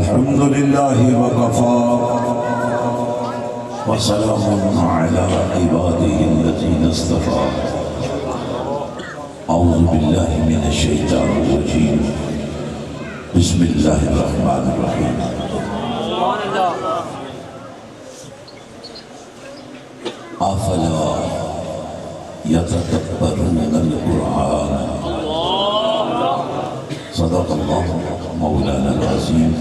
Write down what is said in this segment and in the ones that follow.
الحمد لله وكفى وسلام على عباده الذين اصطفى أعوذ بالله من الشيطان الرجيم بسم الله الرحمن الرحيم أفلا يتدبرون القرآن صدق الله مولانا العظيم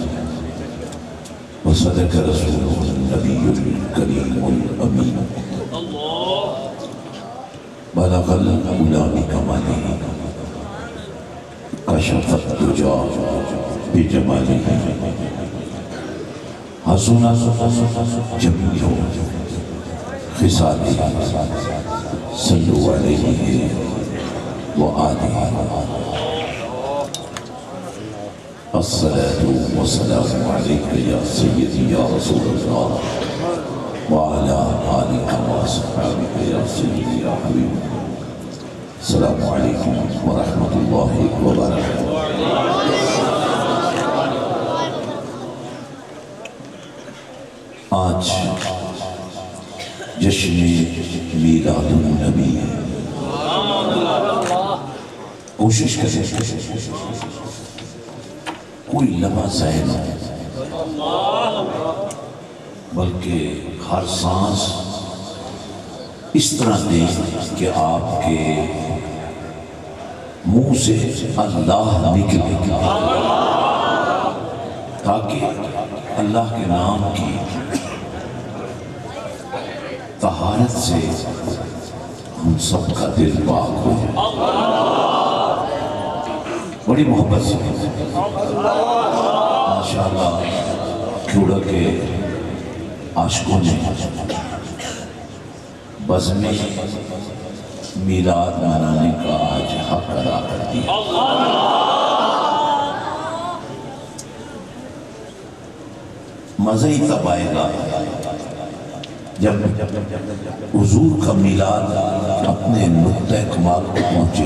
وصدق رسوله النبي الكريم الأمين بلغ الأولى بكماله كشف الدجى بجماله حسن جميع خصاله صلوا عليه وآله الصلاة والسلام عليك يا سيدي يا رسول الله وعلى آلك وصحبك يا سيدي يا حبيب السلام عليكم ورحمة الله وبركاته. آج جشن میلاد النبی ہے. کوشش کریں کوئی لمحہ ضائع نہ ہو، بلکہ ہر سانس اس طرح دیں کہ آپ کے منہ سے اللہ نکلے، تاکہ اللہ کے نام کی طہارت سے ہم سب کا دل پاک ہو جائے. بڑی محبت سے ماشاءاللہ کیوڑا کے عاشقوں نے بزم میلاد منانے کا آج حق ادا کر دیا. مزہ ہی تب آئے گا جب حضور کا میلاد اپنے نقطۂ کمال کو پہنچے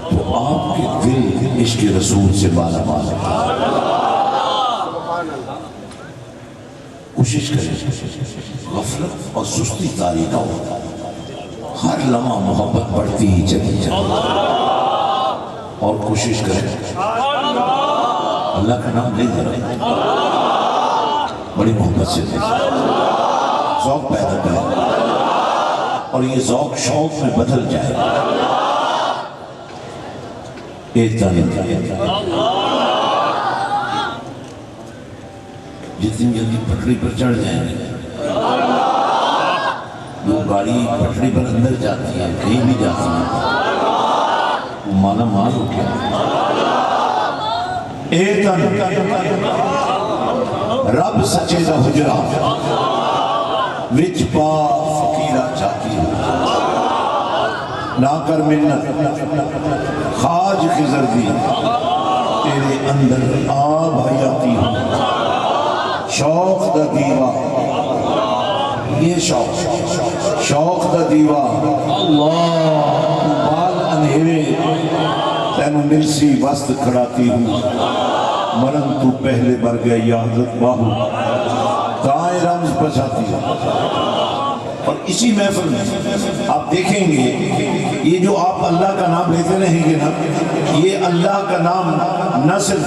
تو آپ کے دل عشق رسول سے مالا مال. کوشش کریں غفلت اور سستی طاری نہ ہو، ہر لمحہ محبت بڑھتی ہی چلی جائے. اور کوشش کریں اللہ کا نام لے رہے بڑی محبت سے ذوق پیدا کریں اور یہ ذوق شوق میں بدل جائے. جتنی جلدی پٹڑی پر چڑھ جائیں گے، وہ گاڑی پٹڑی پر اندر جاتی ہے کہیں بھی جاتی ہے وہ مالا مال ہو گیا. رب سچے دا حجرہ وچ پا فقیرہ چاہتی ہوں، نہ کر منت خاج خضر دی تیرے اندر آب حیاتی ہوں. شوق دا دیوہ یہ شوق دا دیوہ بال انہیرے تینو مرسی وسط کھڑاتی ہوں. مرن تو پہلے مر گئے یا حضرت باہو دائیں رمز بچاتی ہوں. اور اسی محفل میں آپ دیکھیں گے یہ جو آپ اللہ کا نام لیتے رہیں گے نا، یہ اللہ کا نام نہ صرف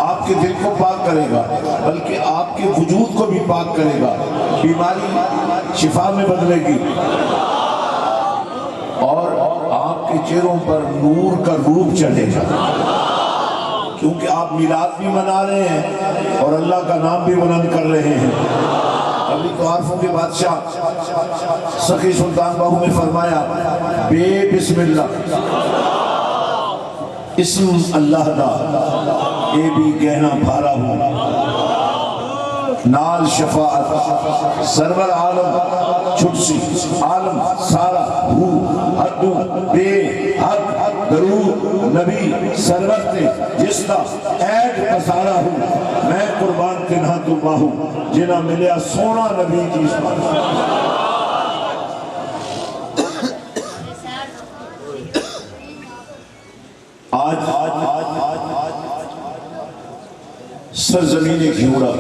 آپ کے دل کو پاک کرے گا بلکہ آپ کے وجود کو بھی پاک کرے گا. بیماری شفا میں بدلے گی اور آپ کے چہروں پر نور کا روپ چڑھے گا، کیونکہ آپ میلاد بھی منا رہے ہیں اور اللہ کا نام بھی بلند کر رہے ہیں. ابھی تو عارفوں کے بادشاہ سخی سلطان باہو میں فرمایا بے بسم اللہ اسم اللہ دا اے بھی گہنا بھارا ہوں، نال شفاعت سرور عالم چھٹسی عالم سارا ہو حدو بے حد درود نبی سرور تے جس دا عید پسارا ہوں. میں قربان تنہا تو باہو جنہ ملیا سونا نبی کی آج سرزمین گھیوڑا،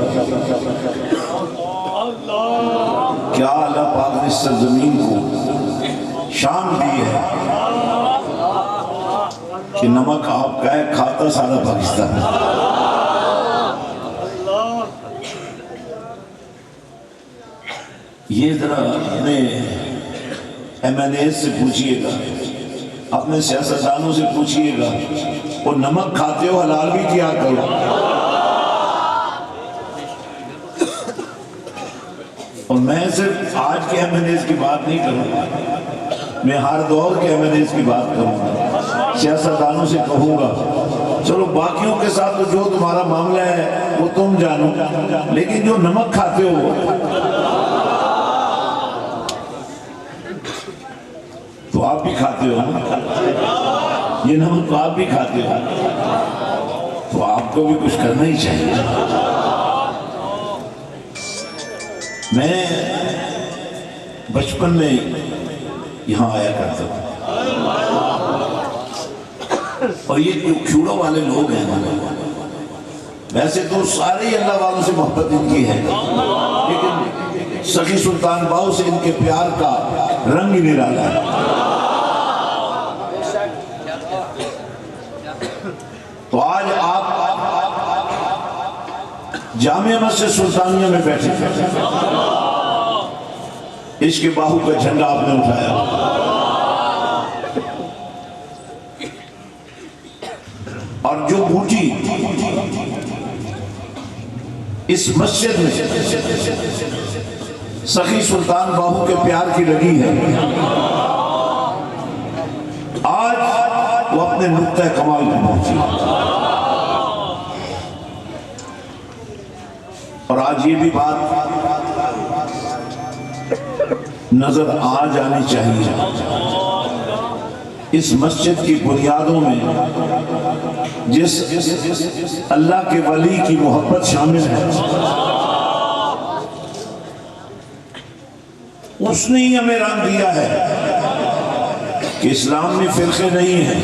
کیا اللہ پاک نے سرزمین کو شان دی ہے کہ نمک آپ کا ہے کھاتا سارا پاکستان. یہ ذرا اپنے ایم این اے سے پوچھئے گا، اپنے سیاستدانوں سے پوچھئے گا، وہ نمک کھاتے ہو حلال بھی کیا کرو. اور میں صرف آج کے ایم این اے کی بات نہیں کروں گا، میں ہر دور کے ایم این اے کی بات کروں گا. سیاستدانوں سے کہوں گا چلو باقیوں کے ساتھ تو جو تمہارا معاملہ ہے وہ تم جانو، لیکن جو نمک کھاتے ہو تو آپ بھی کھاتے ہو، یہ نمک تو آپ بھی کھاتے ہو، تو آپ کو بھی کچھ کرنا ہی چاہیے. میں بچپن میں یہاں آیا کرتا تھا، اور یہ جو کھیوڑوں والے لوگ ہیں ویسے تو سارے ہی اللہ والوں سے محبت ان کی ہے، لیکن سخی سلطان باہو سے ان کے پیار کا رنگ ہی نرالا ہے. تو آج آپ جامع مسجد سلطانیہ میں بیٹھے تھے، عشق باہو کا جھنڈا آپ نے اٹھایا، اور جو بوٹی اس مسجد میں سخی سلطان باہو کے پیار کی لگی ہے، آج وہ اپنے نقطہ کمال میں پہنچی. اور آج یہ بھی بات نظر آ جانی چاہیے، اس مسجد کی بنیادوں میں جس اللہ کے ولی کی محبت شامل ہے، اس نے ہی ہمیں رنگ دیا ہے کہ اسلام میں فرقے نہیں ہیں.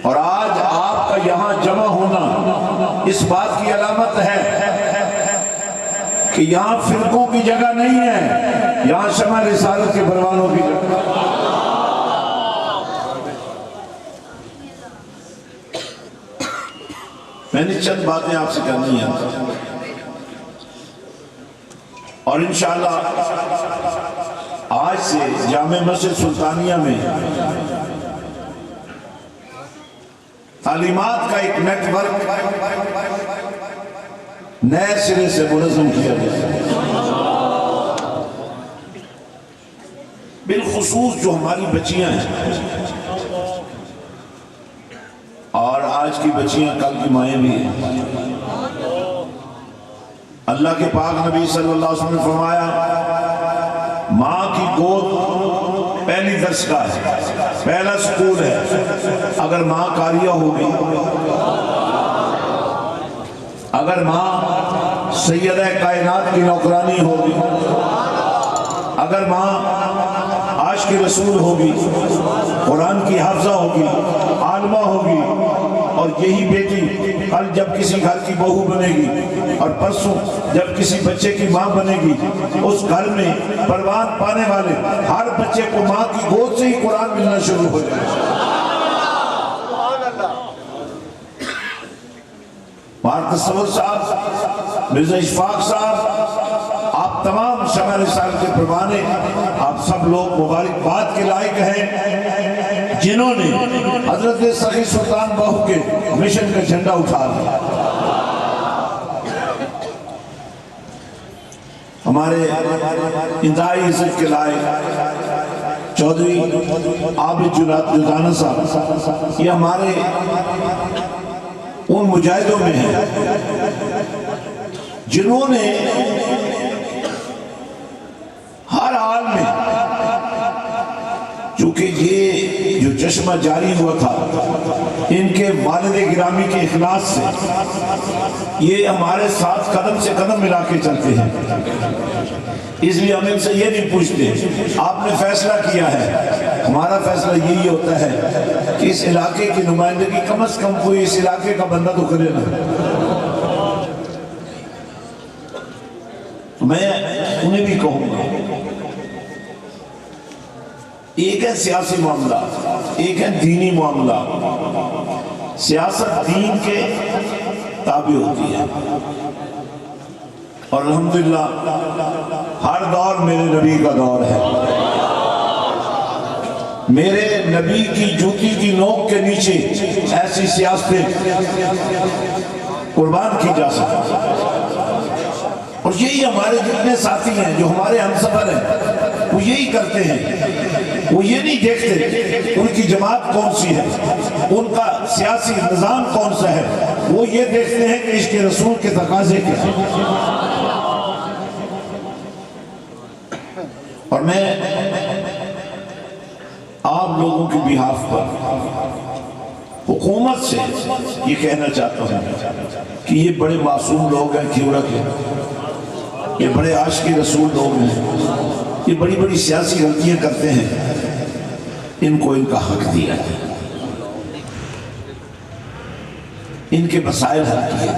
اور آج آپ کا یہاں جمع ہونا اس بات کی علامت ہے کہ یہاں فرقوں کی جگہ نہیں ہے، یہاں شمع رسالت کے پروانوں کی جگہ. میں نے چند باتیں آپ سے کرنی ہیں، اور انشاءاللہ آج سے جامع مسجد سلطانیہ میں تعلیمات کا ایک نیٹ ورک نئے سرے سے منظم کیا گیا، بالخصوص جو ہماری بچیاں ہیں، اور آج کی بچیاں کل کی مائیں بھی ہیں. اللہ کے پاک نبی صلی اللہ علیہ وسلم نے فرمایا ماں کی گود پہلی درسگاہ ہے، پہلا سکول ہے. اگر ماں قاریہ ہوگی، اگر ماں سیدہ کائنات کی نوکرانی ہوگی، اگر ماں عاشق رسول ہوگی، قرآن کی حافظہ ہوگی، عالمہ ہوگی، اور یہی بیٹی کل جب کسی گھر کی بہو بنے گی اور پرسوں جب کسی بچے کی ماں بنے گی، اس گھر میں پروان پانے والے ہر بچے کو ماں کی گود سے ہی قرآن ملنا شروع ہو جائے گا. مہار تصور صاحب، مرزا اشفاق صاحب، آپ تمام شمع رسالت کے پروانے، آپ سب لوگ مبارکباد کے لائق ہیں جنہوں نے حضرت سخی سلطان باہو کے مشن کا جھنڈا اٹھا دیا. ہمارے انتہائی عزت کے لائق چودھری عابد جدانہ صاحب، یہ ہمارے ان مجاہدوں میں ہیں جنہوں نے ہر حال میں، چونکہ یہ جو چشمہ جاری ہوا تھا ان کے والد گرامی کے اخلاص سے، یہ ہمارے ساتھ قدم سے قدم ملا کے چلتے ہیں. اس لیے ہم ان سے یہ نہیں پوچھتے آپ نے فیصلہ کیا ہے، ہمارا فیصلہ یہی ہوتا ہے کہ اس علاقے کی نمائندگی کم از کم کوئی اس علاقے کا بندہ تو کرے نا. میں انہیں بھی کہوں گا، ایک ہے سیاسی معاملہ، ایک ہے دینی معاملہ۔ سیاست دین کے تابع ہوتی ہے، اور الحمدللہ ہر دور میرے نبی کا دور ہے۔ میرے نبی کی جوتی کی نوک کے نیچے ایسی سیاستیں قربان کی جا سکتی، اور یہی ہمارے جتنے ساتھی ہیں جو ہمارے ہمسفر ہیں وہ یہی کرتے ہیں۔ وہ یہ نہیں دیکھتے ان کی جماعت کون سی ہے، ان کا سیاسی نظام کون سا ہے، وہ یہ دیکھتے ہیں کہ اس کے رسول کے تقاضے کیا ہیں۔ اور میں آپ لوگوں کی بہاف پر حکومت سے یہ کہنا چاہتا ہوں کہ یہ بڑے معصوم لوگ ہیں کیورا کے، یہ بڑے عاشق رسول لوگ ہیں، یہ بڑی بڑی سیاسی غلطیاں کرتے ہیں، ان کو ان کا حق دیا ہے، ان کے مسائل حل کیے،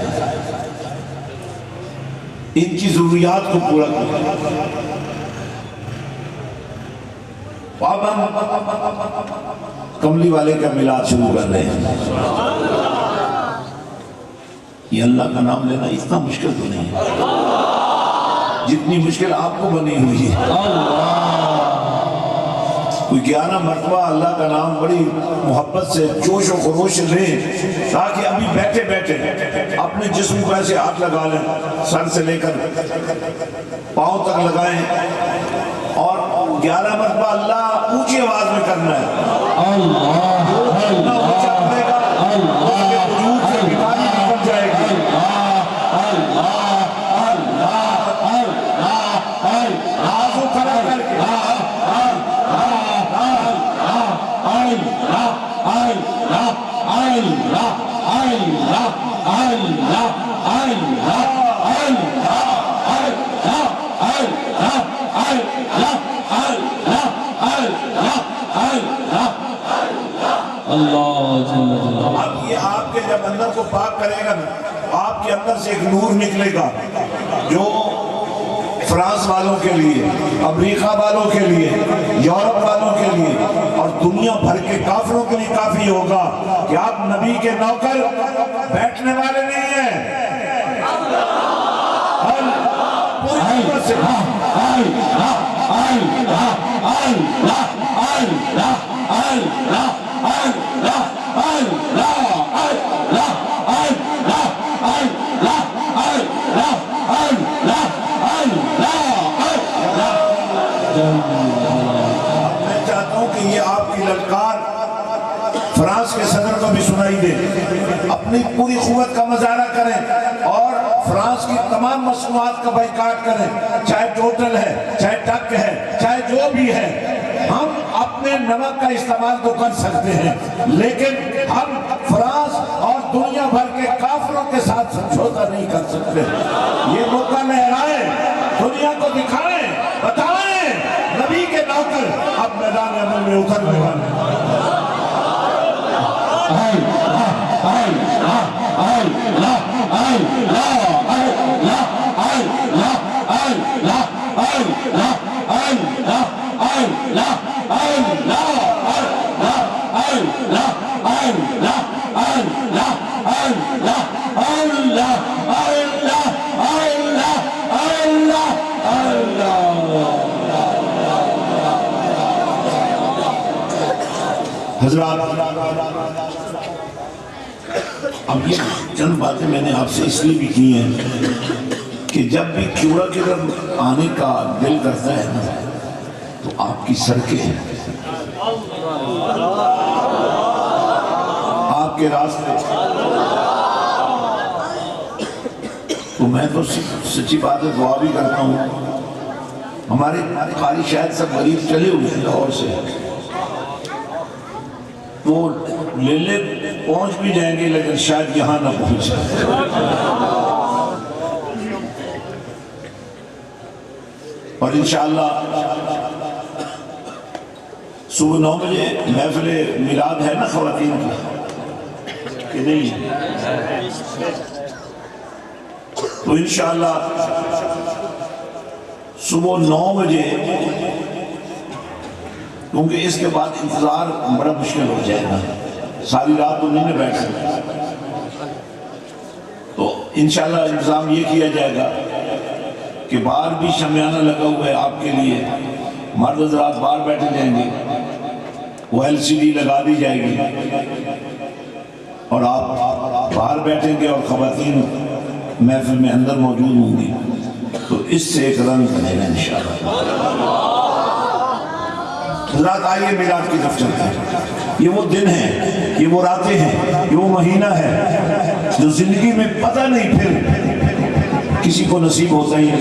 ان کی ضروریات کو پورا کیا۔ اب ہم کملی والے کا میلاد شروع کر رہے ہیں۔ یہ اللہ کا نام لینا اتنا مشکل تو نہیں ہے جتنی مشکل آپ کو بنی ہوئی ہے۔ کوئی 11 مرتبہ اللہ کا نام بڑی محبت سے جوش و خروش لیں، تاکہ ابھی بیٹھے بیٹھے اپنے جسم کو ایسے ہاتھ لگا لیں، سر سے لے کر پاؤں تک لگائیں، اور 11 مرتبہ اللہ اونچی آواز میں کرنا ہے۔ اتنا اونچا کرے گا اس کے وجود سے بیماری نکل جائے گی۔ آنسو کھڑا کر کے اب یہ آپ کے جب اندر کو پاک کرے گا نا، آپ کے اندر سے ایک نور نکلے گا جو فرانس والوں کے لیے، امریکہ والوں کے لیے، یورپ والوں کے لیے اور دنیا بھر کے کافروں کے لیے کافی ہوگا کہ آپ نبی کے نوکر بیٹھنے والے نہیں ہیں۔ پوری قوت سے میں چاہتا ہوں کہ یہ آپ کی للکار فرانس کے صدر کو بھی سنائی دے، اپنی پوری قوت کا مظاہرہ کریں اور فرانس کی تمام مصنوعات کا بائیکاٹ کریں، چاہے ٹوٹل ہے، چاہے ٹک ہے، چاہے جو بھی ہے۔ ہم اپنے نمک کا استعمال تو کر سکتے ہیں، لیکن ہم فرانس اور دنیا بھر کے کافروں کے ساتھ سمجھوتا نہیں کر سکتے۔ یہ موقع لہرائیں، دنیا کو دکھائیں، بتائیں نبی کے نوکر اب میدان عمل میں اترنے والے۔ حضرات، اب یہ چند باتیں میں نے آپ سے اس لیے بھی کی ہیں کہ جب بھی کیورا کی طرف آنے کا دل کرتا ہے نا تو آپ کی سڑکیں ہیں، آپ کے راستے، تو میں تو سچی بات ہے دعا بھی کرتا ہوں، ہمارے قاری شاید سب غریب چلے ہوئے ہیں لاہور سے، وہ لے پہنچ بھی جائیں گے لیکن شاید یہاں نہ پہنچ اور انشاءاللہ صبح 9 بجے محفل میلاد ہے نا خواتین کی کہ نہیں؟ تو انشاءاللہ صبح 9 بجے، کیونکہ اس کے بعد انتظار بڑا مشکل ہو جائے گا، ساری رات تو نہیں بیٹھ سکتے، تو انشاءاللہ انتظام یہ کیا جائے گا کہ باہر بھی شمیانہ لگا ہوا ہے آپ کے لیے، مرد حضرات باہر بیٹھے جائیں گے، وہ LCD لگا دی جائے گی اور آپ باہر بیٹھیں گے اور خواتین محفل میں اندر موجود ہوں گی، تو اس سے ایک رنگ بنے گا انشاءاللہ۔ حضرات آئیے میلاد کی طرف چلتے ہیں۔ یہ وہ دن ہیں، یہ وہ راتیں ہیں، یہ وہ مہینہ ہے جو زندگی میں پتہ نہیں پھر کسی کو نصیب ہوتا ہی ہے۔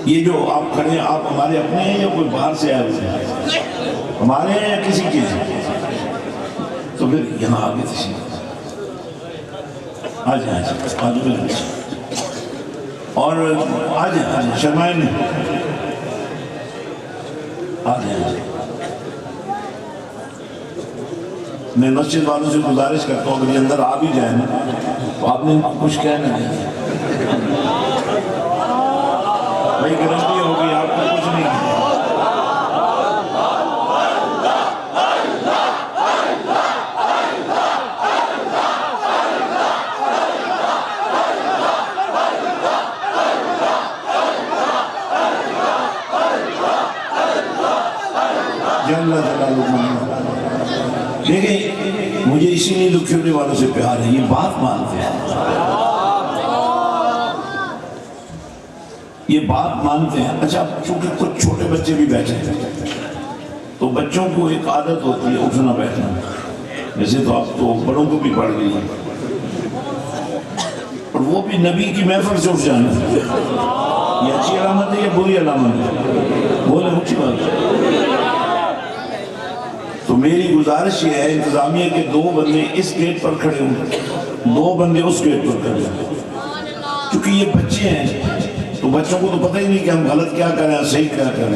یہ جو آپ کھڑے ہیں، آپ ہمارے اپنے ہیں یا کوئی باہر سے آئے ہوئے ہیں؟ ہمارے ہیں یا کسی کے ہیں؟ تو پھر یہاں آگے تشریف آ جائیں، اور آ جائیں، شرمائیں نہیں، آ جائیں۔ میں مسجد والوں سے گزارش کرتا ہوں اگر یہ اندر آ بھی جائیں نا تو آپ نے کچھ کہنا نہیں، بھائی گارنٹی ہوگی آپ کو کچھ نہیں کہنا۔ دیکھیں مجھے اسی لیے لکھیونے والوں سے پیار ہے، یہ بات مانتے ہیں، یہ بات مانتے ہیں۔ اچھا چونکہ کچھ چھوٹے بچے بھی بیٹھے ہیں تو بچوں کو ایک عادت ہوتی ہے اٹھنا بیٹھنا، ویسے تو آپ تو بڑوں کو بھی پڑھ گئی ہے، اور وہ بھی نبی کی محفل سے اٹھ جانا، یہ اچھی علامت ہے یا بری علامت ہے؟ بولے اچھی بات ہے۔ تو میری گزارش یہ ہے انتظامیہ کے 2 بندے اس گیٹ پر کھڑے ہوں، 2 بندے اس گیٹ پر کھڑے ہوں، کیونکہ یہ بچے ہیں تو بچوں کو تو پتہ ہی نہیں کہ ہم غلط کیا کریں صحیح کیا کریں،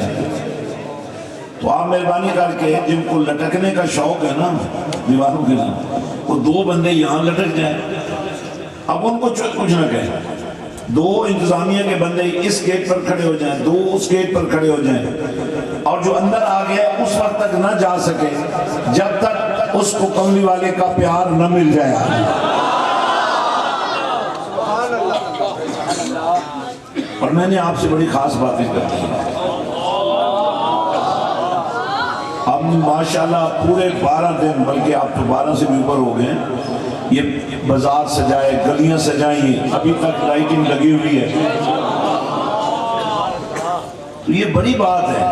تو آپ مہربانی کر کے جن کو لٹکنے کا شوق ہے نا دیواروں کے لیے، وہ 2 بندے یہاں لٹک جائیں، اب ان کو کچھ نہ کہیں، 2 انتظامیہ کے بندے اس گیٹ پر کھڑے ہو جائیں، 2 اس گیٹ پر کھڑے ہو جائیں، اور جو اندر آ گیا اس وقت تک نہ جا سکے جب تک اس کو کملی والے کا پیار نہ مل جائے۔ اور میں نے آپ سے بڑی خاص باتیں کرتی ہیں، آپ نے ماشاءاللہ پورے 12 دن، بلکہ آپ تو 12 سے بھی اوپر ہو گئے، یہ بازار سجائے، گلیاں سجائیں، ابھی تک لائٹنگ لگی ہوئی ہے، تو یہ بڑی بات ہے۔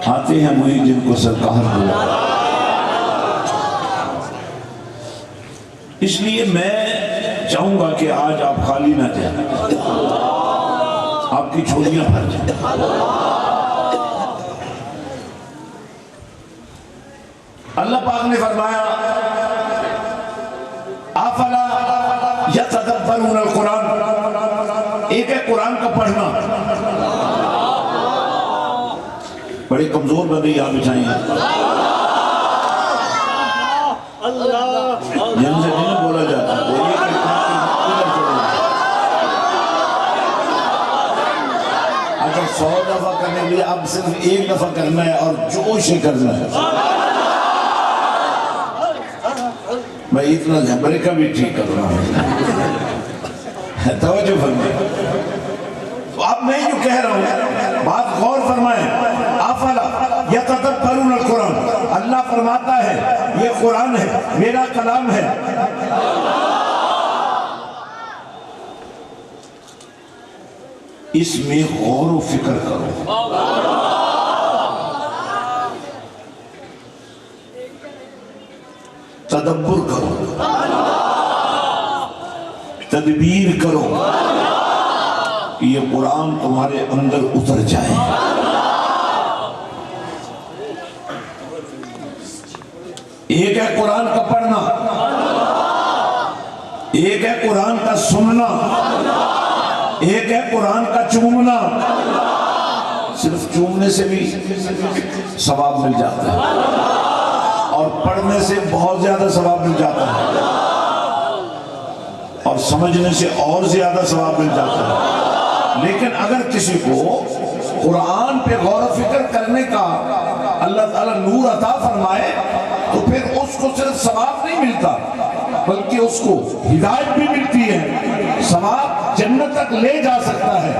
آتے ہیں وہی جن کو سرکار بلا، اس لیے میں چاہوں گا کہ آج آپ خالی نہ جائیں، آپ کی چھوڑیاں بھر جائیں۔ اللہ پاک نے فرمایا افلا یتدبرون القرآن، ایک ہے قرآن کا پڑھنا، بڑے کمزور بندے یہاں بچھائیں ہیں، جن سے نہیں بولا جاتا، اگر 100 دفعہ کرنے کے لیے اب صرف 1 دفعہ کرنا ہے اور جوش سے کرنا ہے۔ میں اتنا جھمبرے کا بھی ٹھیک کر رہا ہوں، توجہ فرمائیں۔ تو اب میں جو کہہ رہا ہوں بات غور فرمائیں، افلا یتدبرون القرآن، اللہ فرماتا ہے یہ قرآن ہے، میرا کلام ہے، اس میں غور و فکر کرو، تدبر کرو، تدبیر کرو کہ یہ قرآن تمہارے اندر اتر جائے۔ ایک ہے قرآن کا پڑھنا، ایک ہے قرآن کا سننا، ایک ہے قرآن کا چومنا۔ صرف چومنے سے بھی ثواب مل جاتا ہے اور پڑھنے سے بہت زیادہ ثواب مل جاتا ہے، اور سمجھنے سے اور زیادہ ثواب مل جاتا ہے۔ لیکن اگر کسی کو قرآن پہ غور و فکر کرنے کا اللہ تعالیٰ نور عطا فرمائے تو پھر اس کو صرف ثواب نہیں ملتا بلکہ اس کو ہدایت بھی ملتی ہے، ثواب جنت تک لے جا سکتا ہے،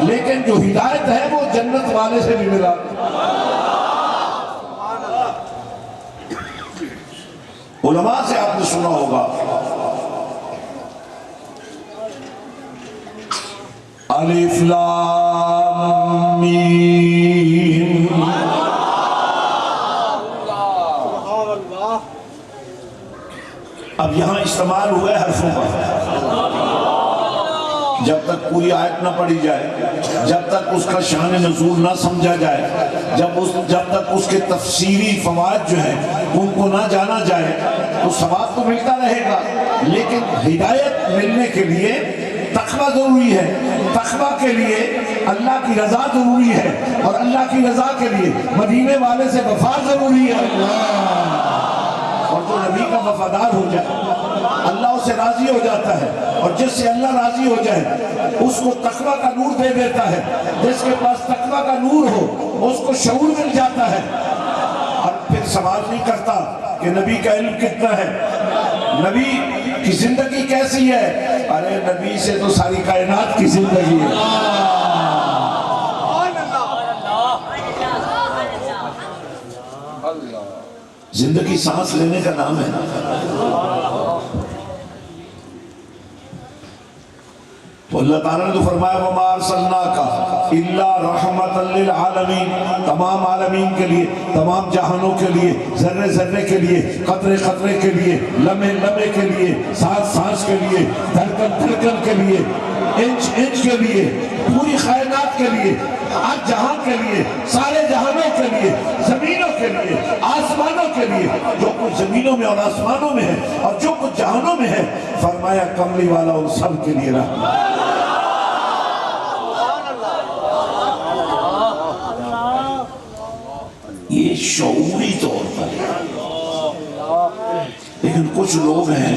لیکن جو ہدایت ہے وہ جنت والے سے بھی ملا۔ علماء سے آپ نے سنا ہوگا الف لام میم، اب یہاں استعمال ہوئے حرفوں کا، جب تک پوری آیت نہ پڑھی جائے، جب تک اس کا شان نزول نہ سمجھا جائے، جب تک اس کے تفسیری فوائد جو ہیں ان کو نہ جانا جائے تو ثواب تو ملتا رہے گا، لیکن ہدایت ملنے کے لیے تقویٰ ضروری ہے، تقویٰ کے لیے اللہ کی رضا ضروری ہے، اور اللہ کی رضا کے لیے مدینے والے سے وفا ضروری ہے۔ اور جو نبی کا وفادار ہو جائے اللہ اسے راضی ہو جاتا ہے، اور جس سے اللہ راضی ہو جائے اس کو تقویٰ کا نور دے دیتا ہے۔ جس کے پاس تقویٰ کا نور ہو اس کو شعور مل جاتا ہے، اور پھر سوال نہیں کرتا کہ نبی کا علم کتنا ہے، نبی کی زندگی کیسی ہے، ارے نبی سے تو ساری کائنات کی زندگی ہے۔ زندگی سانس لینے کا نام ہے۔ تو اللہ تعالیٰ نے تو فرمایا وَمَا أَرْسَلْنَاكَ إِلَّا رَحْمَةً لِلْعَالَمِينَ، تمام عالمین کے لیے، تمام جہانوں کے لیے، ذرے ذرے کے لیے، قطرے قطرے کے لیے، لمحے لمحے کے لیے، سانس سانس کے لیے، دھڑکن دھڑکن کے لیے، انچ انچ کے لیے، پوری کائنات کے لیے، ہر جہاں کے لیے، سارے جہانوں کے لیے، زمینوں کے لیے، آسمانوں کے لیے، جو کچھ زمینوں میں اور آسمانوں میں ہے اور جو کچھ جہانوں میں ہے، فرمایا کملی والا ان سب کے لیے رحمت۔ یہ شعوری طور پر، لیکن کچھ لوگ ہیں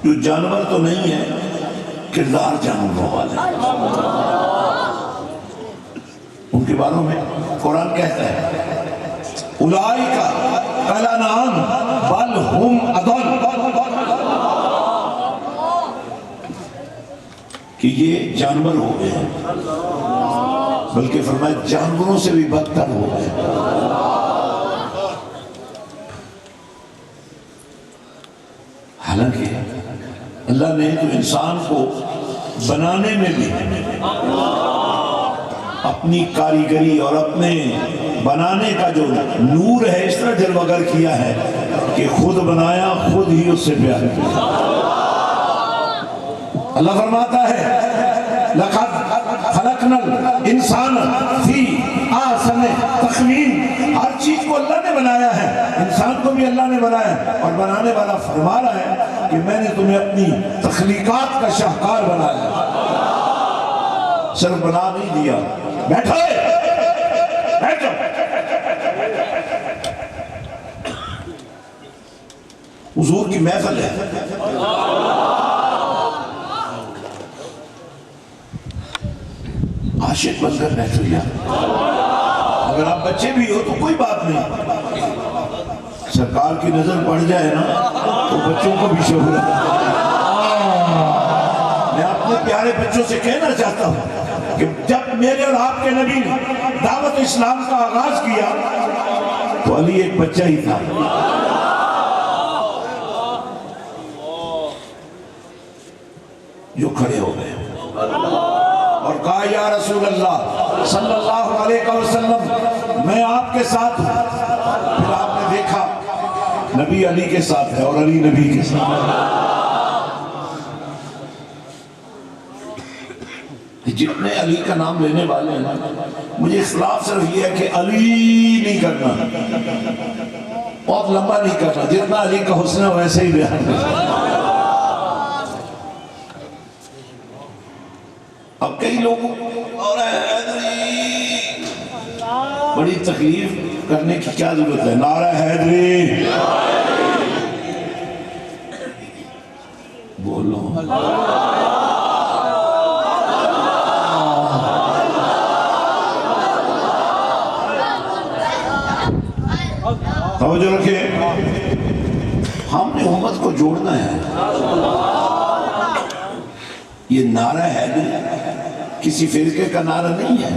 جو جانور تو نہیں ہیں، کردار جانوروں والے، ان کے باروں میں قرآن کہتا ہے اولئک کالانعام بل ہم اضل، کہ یہ جانور ہو گئے ہیں، بلکہ فرمایا جانوروں سے بھی بدتر ہو گئے۔ حالانکہ اللہ نے تو انسان کو بنانے میں بھی اپنی کاریگری اور اپنے بنانے کا جو نور ہے اس طرح جلوگر کیا ہے کہ خود بنایا، خود ہی اس سے پیار کیا۔ اللہ فرماتا ہے لَقَدْ خَلَقْنَا الْإِنسَانَ فِي أَحْسَنِ تَقْوِيمٍ، ہر چیز کو اللہ نے بنایا ہے، انسان کو بھی اللہ نے بنایا ہے، اور بنانے والا فرما رہا ہے کہ میں نے تمہیں اپنی تخلیقات کا شاہکار بنایا ہے، صرف بنا نہیں دیا۔ بیٹھو بیٹھو، حضور کی محفل ہے، عاشق بن کر بیٹھ لیا۔ اگر آپ بچے بھی ہو تو کوئی بات نہیں، سرکار کی نظر پڑ جائے نا تو بچوں کو بھی شعور ہے۔ میں اپنے پیارے بچوں سے کہنا چاہتا ہوں کہ جب میرے اور آپ کے نبی نے دعوت اسلام کا آغاز کیا تو علی ایک بچہ ہی تھا، جو کھڑے ہو گئے اور کہا یا رسول اللہ صلی اللہ علیہ وسلم میں آپ کے ساتھ ہوں۔ پھر آپ نے دیکھا نبی علی کے ساتھ ہے اور علی نبی کے ساتھ ہے۔ جتنے علی کا نام لینے والے ہیں مجھے اختلاف صرف یہ ہے کہ علی نہیں کرنا، بہت لمبا نہیں کرنا، جتنا علی کا حسن ہے ویسے ہی بیان کرنا۔ اب کئی لوگوں اور حیدری بڑی تکلیف کرنے کی کیا ضرورت ہے؟ نعرہ حیدری، بولو توجہ رکھیں، ہم نے امت کو جوڑنا ہے۔ یہ نعرہ ہے نہیں، کسی فرقے کا نعرہ نہیں ہے،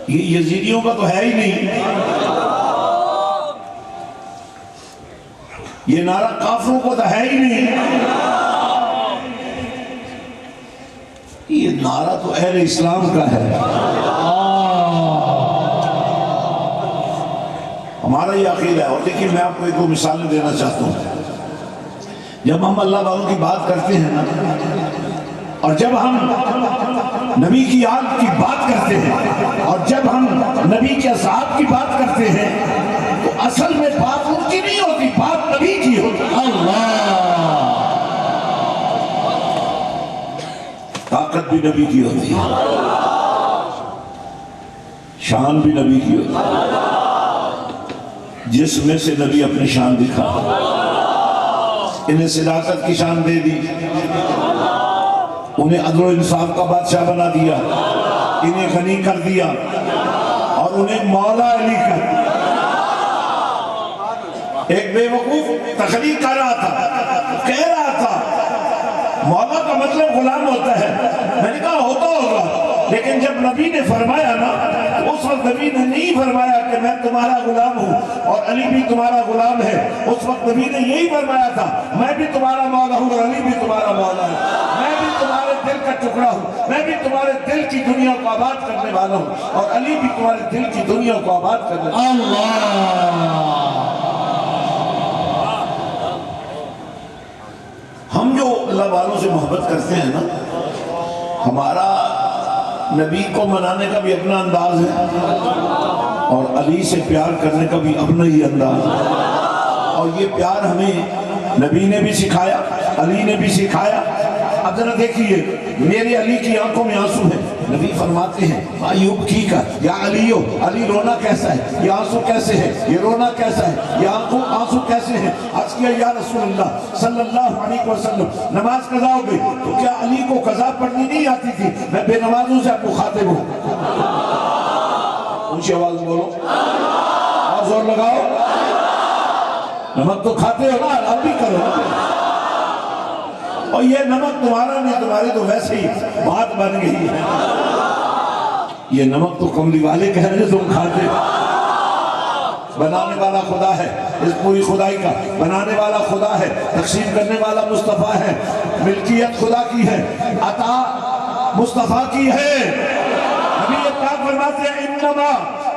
یہ یزیدیوں کا تو ہے ہی نہیں، یہ نعرہ کافروں کو تو ہے ہی نہیں، یہ نعرہ تو اہل اسلام کا ہے۔ ہمارا یہ عقیدہ ہے۔ اور دیکھیے میں آپ کو ایک دو مثالیں دینا چاہتا ہوں۔ جب ہم اللہ والوں کی بات کرتے ہیں نا، اور جب ہم نبی کی آل کی بات کرتے ہیں، اور جب ہم نبی کے اصحاب کی بات کرتے ہیں، تو اصل میں بات ان کی نہیں ہوتی، بات نبی کی ہوتی۔ اللہ، طاقت بھی نبی کی ہوتی ہے، شان بھی نبی کی ہوتی ہے، جس میں سے نبی اپنی شان دکھا، انہیں صداقت کی شان دے دی، انہیں عدل و انصاف کا بادشاہ بنا دیا، انہیں غنی کر دیا، اور انہیں مولا علی کر دیا۔ ایک بے وقوف تخلیق کر رہا تھا، کہہ رہا تھا مولا کا مطلب غلام ہوتا ہے۔ میں نے کہا ہوتا ہوگا، لیکن جب نبی نے فرمایا نا، اس وقت نبی نے نہیں فرمایا کہ میں تمہارا غلام ہوں اور علی بھی تمہارا غلام ہے۔ اس وقت نبی نے یہی فرمایا تھا، میں بھی تمہارا مولا ہوں اور علی بھی تمہارا مولا ہے، میں بھی تمہارے دل کا ٹکڑا ہوں، میں بھی تمہارے دل کی دنیا کو آباد کرنے والا ہوں، اور علی بھی تمہارے دل کی دنیا کو آباد کرنے والا ہوں۔ ہم جو اللہ والوں سے محبت کرتے ہیں نا، ہمارا نبی کو منانے کا بھی اپنا انداز ہے، اور علی سے پیار کرنے کا بھی اپنا ہی انداز ہے، اور یہ پیار ہمیں نبی نے بھی سکھایا، علی نے بھی سکھایا۔ اب ذرا دیکھیے، میرے علی کی آنکھوں میں آنسو ہیں، نبی فرماتے ہیں ایوب کی کا یا علیو، علی رونا کیسا ہے، یہ آنسو کیسے ہے، یہ رونا کیسا ہے، یہ آنسو کیسے ہیں؟ عرض کیا یا رسول اللہ صلی اللہ علیہ وسلم، نماز قضا ہو گئی تو کیا علی کو قضا پڑھنی نہیں آتی تھی؟ میں بے نمازوں سے آپ کو خاطب ہوں، اونچی آواز میں بولو اور زور لگاؤ، نمک تو کھاتے ہو نا، اب بھی کرو، اور یہ نمک تمہارا نہیں، تمہاری تو ویسے ہی بات بن گئی ہے، یہ نمک تو کملی والے کہہ رہے تم کھاتے۔ بنانے والا خدا ہے، اس پوری خدائی کا بنانے والا خدا ہے، تقسیم کرنے والا مصطفیٰ ہے، ملکیت خدا کی ہے، عطا مصطفیٰ کی ہے۔ نبی پاک فرماتے ہیں انما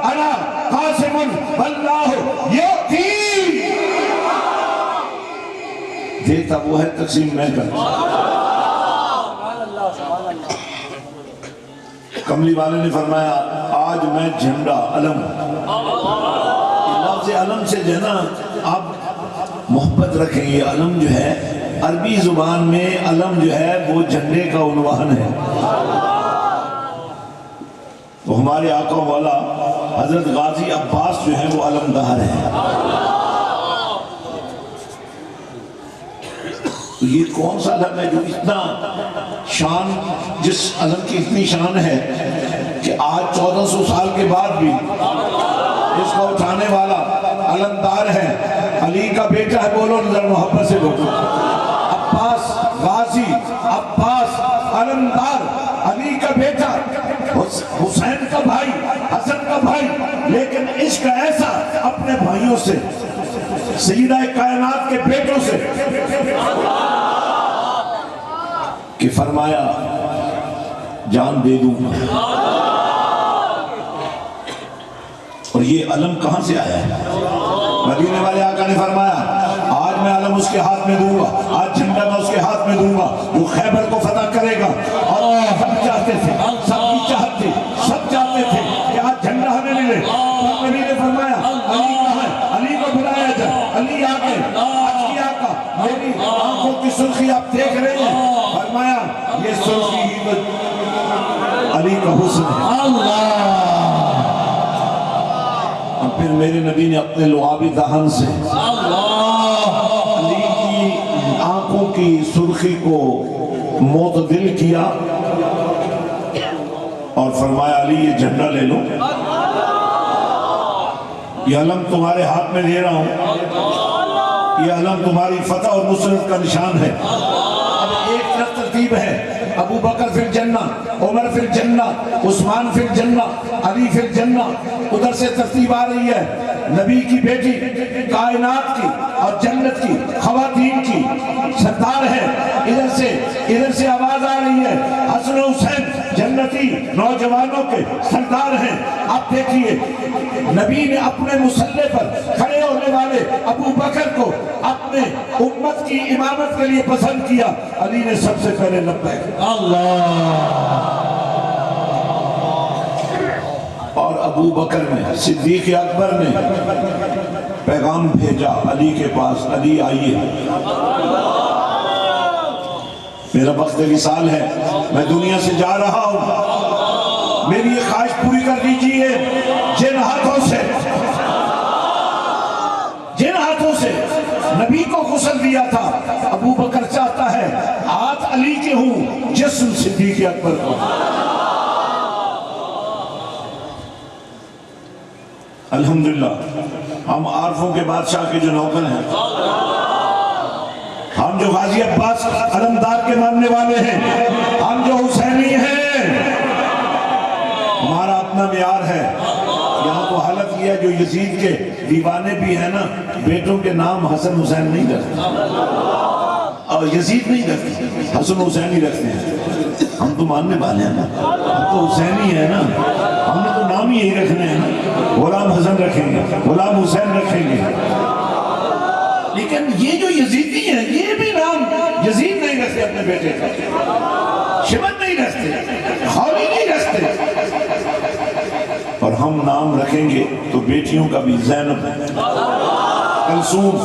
انا قاسم واللہ یؤتی، دیتا وہ ہے، تقسیم میں کرتا۔ کملی والے نے فرمایا آج میں جھنڈا علم، لفظ علم سے جو ہے نا آپ محبت رکھیں، یہ علم جو ہے عربی زبان میں علم جو ہے وہ جھنڈے کا عنوان ہے۔ تو ہمارے آقا والا حضرت غازی عباس جو ہے وہ علمدار ہے۔ تو یہ کون سا علم ہے جو اتنا شان، جس علم کی اتنی شان ہے کہ آج 1400 سال کے بعد بھی اس کو اٹھانے والا علمدار ہے، علی کا بیٹا ہے، بولو نظر محبت سے بولو، عباس غازی عباس علمدار، علی کا بیٹا، حسین کا بھائی، حسن کا بھائی، لیکن عشق ایسا اپنے بھائیوں سے، سیدہ کائنات کے بیٹوں سے، کہ فرمایا جان دے دوں گا۔ اور یہ علم کہاں سے آیا ہے؟ مدینے والے آقا نے فرمایا آج میں علم اس کے ہاتھ میں دوں گا، آج جھنڈا میں اس کے ہاتھ میں دوں گا جو خیبر کو فتح کرے گا۔ اور سب چاہتے تھے، سب کی چاہت تھی، سب چاہتے تھے کہ آج جھنڈا ہمیں ملے۔ نبی نے فرمایا علی کہاں ہے؟ علی کو بلایا جائے، علی آگے، آج کی آقا میری آنکھوں کی سرخی آپ دیکھ رہے ہیں، فرمایا یہ سرخی علی کا حسن ہے۔ اللہ، پھر میرے نبی نے اپنے لعابی دہن سے علی کی کی سرخی کو معتدل کیا اور فرمایا علی یہ جھنڈا لے لو، یہ علم تمہارے ہاتھ میں دے رہا ہوں، یہ علم تمہاری فتح اور نصرت کا نشان ہے۔ اب ایک طرف ترتیب ہے، ابو بکر فی الجنہ، عمر فی الجنہ، عثمان فی الجنہ، علی فی الجنہ۔ ادھر سے ترتیب آ رہی ہے، نبی کی بیٹی، کائنات کی اور جنت کی خواتین کی سردار ہے۔ ادھر سے آواز آ رہی ہے، حسن و حسین جنتی نوجوانوں کے سردار ہیں۔ اب دیکھیے نبی نے اپنے مسلح پر کھڑے ہونے والے ابو بکر کو اپنے امت کی امامت کے لیے پسند کیا۔ علی نے سب سے پہلے لبیک اللہ، اور ابو بکر نے، صدیق اکبر نے پیغام بھیجا علی کے پاس، علی آئیے، میرا وقت وصال ہے، میں دنیا سے جا رہا ہوں، میری یہ خواہش پوری کر دیجئے۔ جن ہاتھوں سے نبی کو غسل دیا تھا، ابو بکر چاہتا ہے ہاتھ علی کے ہوں، جسم صدیق اکبر کو۔ الحمدللہ ہم عارفوں کے بادشاہ کے جو نوکر ہیں، ہم جو غازی عباس علمدار کے ماننے والے ہیں، ہم جو حسینی ہیں، ہمارا اپنا معیار ہے۔ یہاں تو حالت یہ ہے جو یزید کے دیوانے بھی ہیں نا، بیٹوں کے نام حسن حسین نہیں رکھتے، اور یزید نہیں رکھتے، حسن حسین ہی رکھتے ہیں۔ ہم تو ماننے والے ہیں نا، ہم تو حسینی ہیں نا، ہم نے تو نام ہی یہی رکھنے ہیں نا، غلام حسن رکھیں گے، غلام حسین رکھیں گے۔ لیکن یہ جو یزیدی ہیں، یہ بھی نام یزید نہیں رکھتے اپنے بیٹے کا، شمن نہیں رکھتے، خولی نہیں رکھتے۔ اور ہم نام رکھیں گے تو بیٹیوں کا بھی زینب، کلثوم،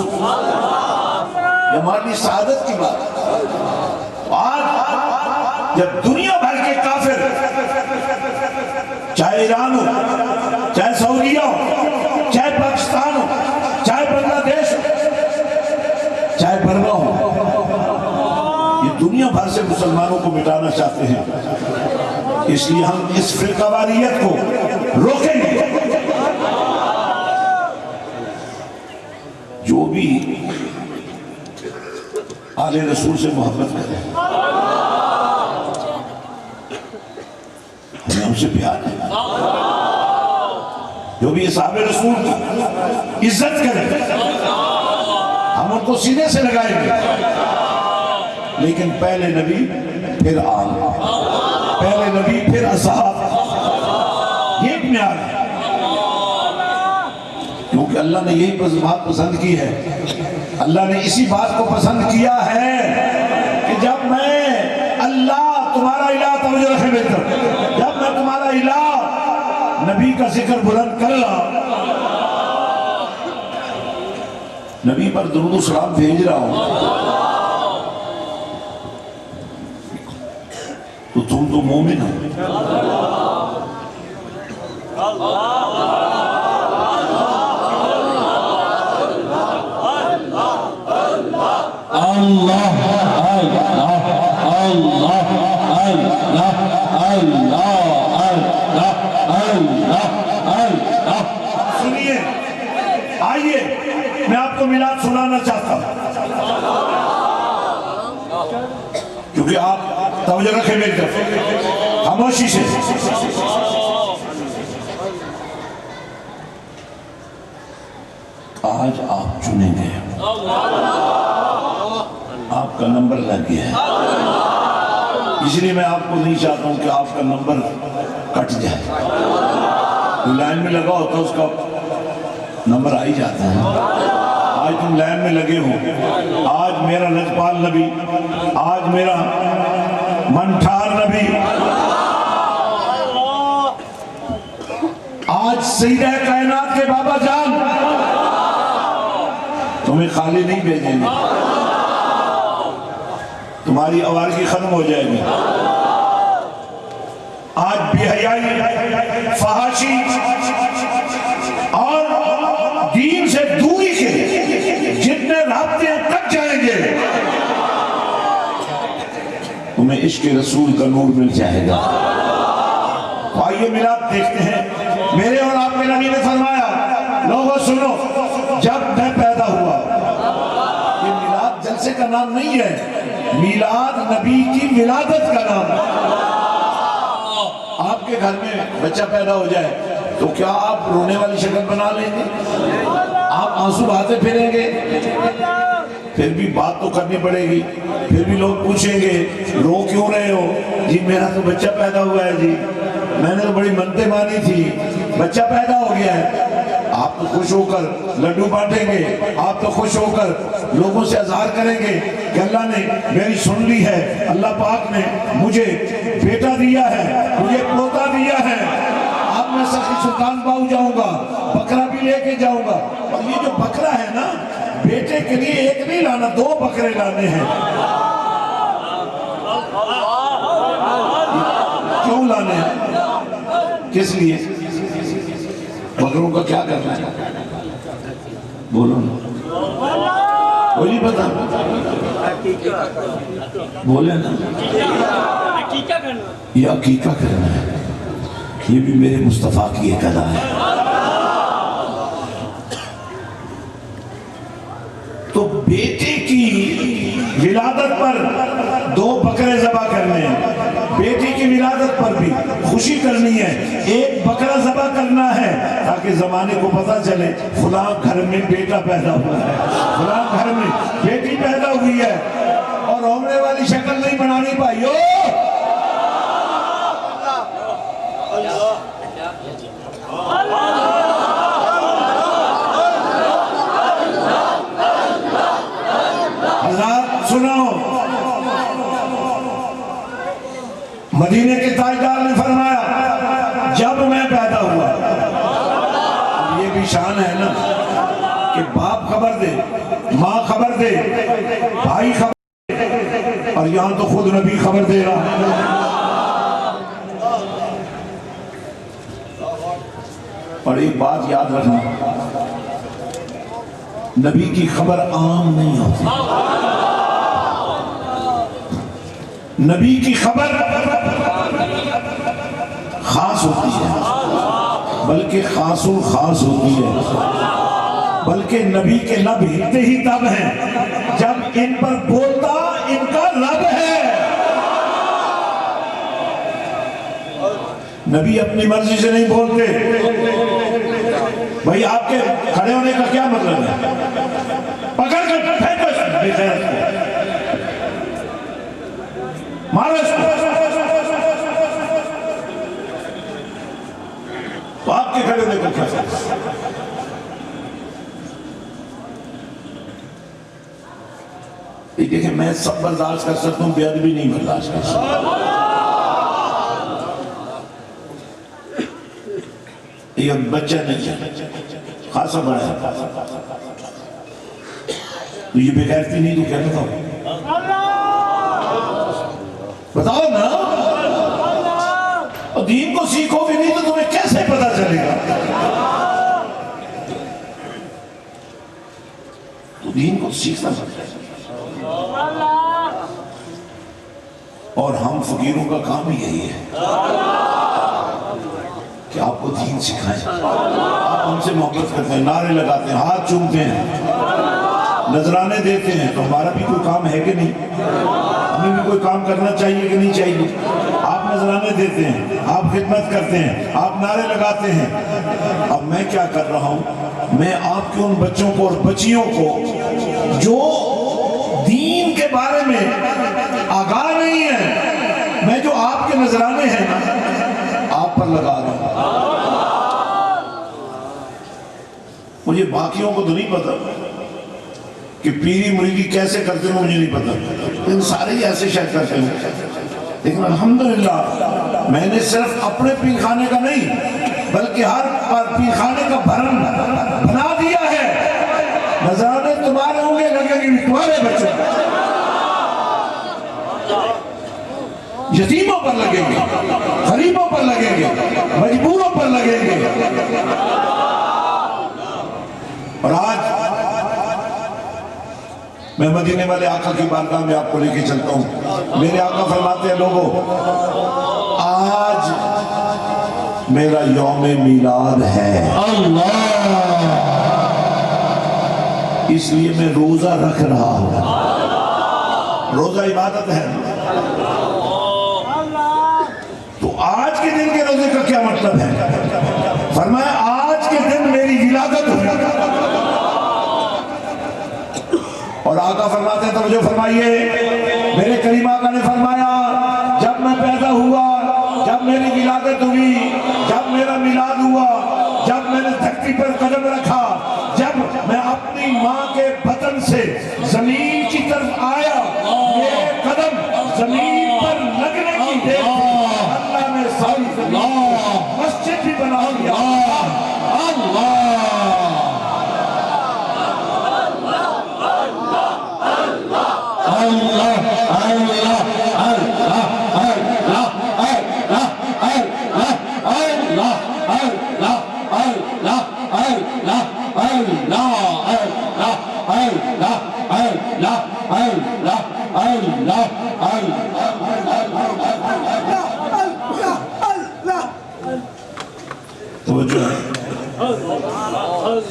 یہ ہماری سعادت کی بات۔ آج جب دنیا بھر کے کافر، چاہے ایران ہو، چاہے سعودیہ ہو، چاہے پاکستان ہو، چاہے بنگلہ دیش ہو، چاہے برما ہو، یہ دنیا بھر سے مسلمانوں کو مٹانا چاہتے ہیں۔ اس لیے ہم اس فرقہ واریت کو روکیں گے۔ جو بھی آل رسول سے محبت کرے، ہمیں ان سے پیار ہے۔ جو بھی اصحاب رسول کی عزت کرے، ہم ان کو سینے سے لگائیں گے۔ لیکن پہلے نبی پھر آل، پہلے نبی پھر اصحاب، یہ ایک معیار ہے۔ کیونکہ اللہ نے یہی بات پسند کی ہے، اللہ نے اسی بات کو پسند کیا ہے کہ جب میں اللہ تمہارا الہ، توجہ رکھیں میری طرف، جب میں تمہارا الہ نبی کا ذکر بلند کر رہا، نبی پر درود و سلام بھیج رہا ہوں، تو تم تو مومن ہو۔ اللہ اللہ اللہ اللہ اللہ اللہ۔ سنیے، آئیے میں آپ کو میلاد سنانا چاہتا ہوں، کیونکہ آپ توجہ رکھیں میری طرف خاموشی سے۔ آج آپ چنیں گے، آپ کا نمبر لگ گیا ہے، اس لیے میں آپ کو نہیں چاہتا ہوں کہ آپ کا نمبر کٹ جائے۔ تو لائن میں لگا ہوتا اس کا نمبر آ ہی جاتا ہے۔ آج تم لائن میں لگے ہو، آج میرا لجپال نبی، آج میرا منٹھار نبی، آج سیدہ کائنات کے بابا جان تمہیں خالی نہیں بھیجیں گے، تمہاری آوارگی ختم ہو جائے گی۔ آج بے حیائی، فحاشی اور دین سے دوری کے جتنے رابطے کٹ جائیں گے، تمہیں عشق رسول کا نور مل جائے گا۔ آئیے میلاد دیکھتے ہیں۔ میرے اور آپ کے نبی نے فرمایا لوگوں سنو، جب میں پیدا ہوا، یہ میلاد جلسے کا نام نہیں ہے، میلاد نبی کی ولادت کا نام ہے۔ آپ کے گھر میں بچہ پیدا ہو جائے تو کیا آپ رونے والی شکل بنا لیں گے؟ آپ آنسو بہاتے پھریں گے؟ پھر بھی بات تو کرنی پڑے گی۔ پھر بھی لوگ پوچھیں گے رو کیوں رہے ہو؟ جی میرا تو بچہ پیدا ہوا ہے جی، میں نے تو بڑی منتیں مانی تھی، بچہ پیدا ہو گیا ہے۔ آپ تو خوش ہو کر لڈو بانٹیں گے، آپ تو خوش ہو کر لوگوں سے اظہار کریں گے کہ اللہ نے میری سن لی ہے، اللہ پاک نے مجھے بیٹا دیا ہے، مجھے پوتا دیا ہے۔ اب میں سخی سلطان باؤ جاؤں گا، بکرا بھی لے کے جاؤں گا۔ اور یہ جو بکرا ہے نا، بیٹے کے لیے ایک نہیں لانا، 2 بکرے لانے ہیں۔ کیوں لانے ہیں؟ کس لیے؟ بکروں کا کیا کرنا ہے؟ بولو نا، کوئی نہیں پتا؟ بولے نا، یہ عقیقہ کرنا ہے۔ یہ بھی میرے مصطفیٰ کی ایک ادا ہے۔ تو بیٹے کی ولادت پر 2 بکرے ذبح کرنے ہیں، بیٹی کی ولادت پر بھی خوشی کرنی ہے، 1 بکرا ذبح کرنا ہے تاکہ زمانے کو پتہ چلے فلاں گھر میں بیٹا پیدا ہوا ہے، فلاں گھر میں بیٹی پیدا ہوئی ہے۔ اور رونے والی شکل نہیں بنانی بھائیو۔ حضرات سنو، مدینے کے تاجدار نے فرمایا جب میں پیدا ہوا، اب یہ بھی شان ہے نا کہ باپ خبر دے، ماں خبر دے، بھائی خبر دے، اور یہاں تو خود نبی خبر دے رہا۔ اور ایک بات یاد رکھنا، نبی کی خبر عام نہیں ہوتی، نبی کی خبر خاص ہوتی ہے، بلکہ خاص الخاص ہوتی ہے۔ بلکہ نبی کے لب ہلتے ہی تب ہیں جب ان پر بولتا ان کا رب ہے۔ نبی اپنی مرضی سے نہیں بولتے۔ بھائی آپ کے کھڑے ہونے کا کیا مطلب ہے؟ پکڑ کر پھینکو اس بے غیرت کو، مارو اس کو۔ تو آپ کے کھڑے ہونے کا کیا مطلب ہے؟ دیکھیں میں سب برداشت کر سکتا ہوں، بے ادبی نہیں برداشت کر سکتا۔ یہ بچہ نہیں ہے، خاصا بڑا ہے، تو یہ بے غیرتی نہیں تو کیا بتاؤ؟ بتاؤ نا، اور دین کو سیکھو گے نہیں تو تمہیں کیسے پتا چلے گا؟ تو دین کو سیکھنا پڑتا ہے، اور ہم فقیروں کا کام ہی یہی ہے کہ آپ کو دین سکھائیں۔ آپ ہم سے محبت کرتے ہیں، نعرے لگاتے ہیں، ہاتھ چومتے ہیں، نذرانے دیتے ہیں، تو ہمارا بھی کوئی کام ہے کہ نہیں؟ ہمیں بھی کوئی کام کرنا چاہیے کہ نہیں چاہیے؟ آپ نذرانے دیتے ہیں، آپ خدمت کرتے ہیں، آپ نعرے لگاتے ہیں۔ اب میں کیا کر رہا ہوں؟ میں آپ کے ان بچوں کو اور بچیوں کو جو دین کے بارے میں آگاہ نہیں ہے، میں جو آپ کے نذرانے ہیں آپ پر لگا رہا ہوں۔ مجھے باقیوں کو تو نہیں پتا کہ پیری مریدی کیسے کرتے ہیں، مجھے نہیں پتا، لیکن سارے ہی ایسے شاید کرتے ہیں۔ لیکن الحمدللہ میں نے صرف اپنے پیر خانے کا نہیں بلکہ ہر پیر خانے کا بھرم بنا دیا ہے۔ نذرانے تمہارے ہوں گے، لگیں گے تمہارے بچوں، یتیموں پر لگیں گے، غریبوں پر لگیں گے، مجبوروں پر لگیں گے۔ اور آج میں مدینے والے آقا کی بارگاہ میں آپ کو لے کے چلتا ہوں. میرے آقا فرماتے ہیں لوگوں آج میرا یوم میلاد ہے, اس لیے میں روزہ رکھ رہا ہوں. روزہ عبادت ہے. تو آج کے دن کے روزے کا کیا مطلب ہے؟ فرمایا آج کے دن میری ولادت ہوئی. اور آقا فرماتے ہیں توجہ فرمائیے, میرے کریم آقا نے فرمایا جب میں پیدا ہوا, جب میری ولادت ہوئی, جب میرا میلاد ہوا, جب میں نے دھرتی پر قدم رکھا, جب میں اپنی ماں کے بطن سے زمین کی طرف آیا, میرے قدم زمین پر لگنے کی دیر تھی, اللہ نے ساری زمین مسجد بھی بنا دیا. توجہ ہے,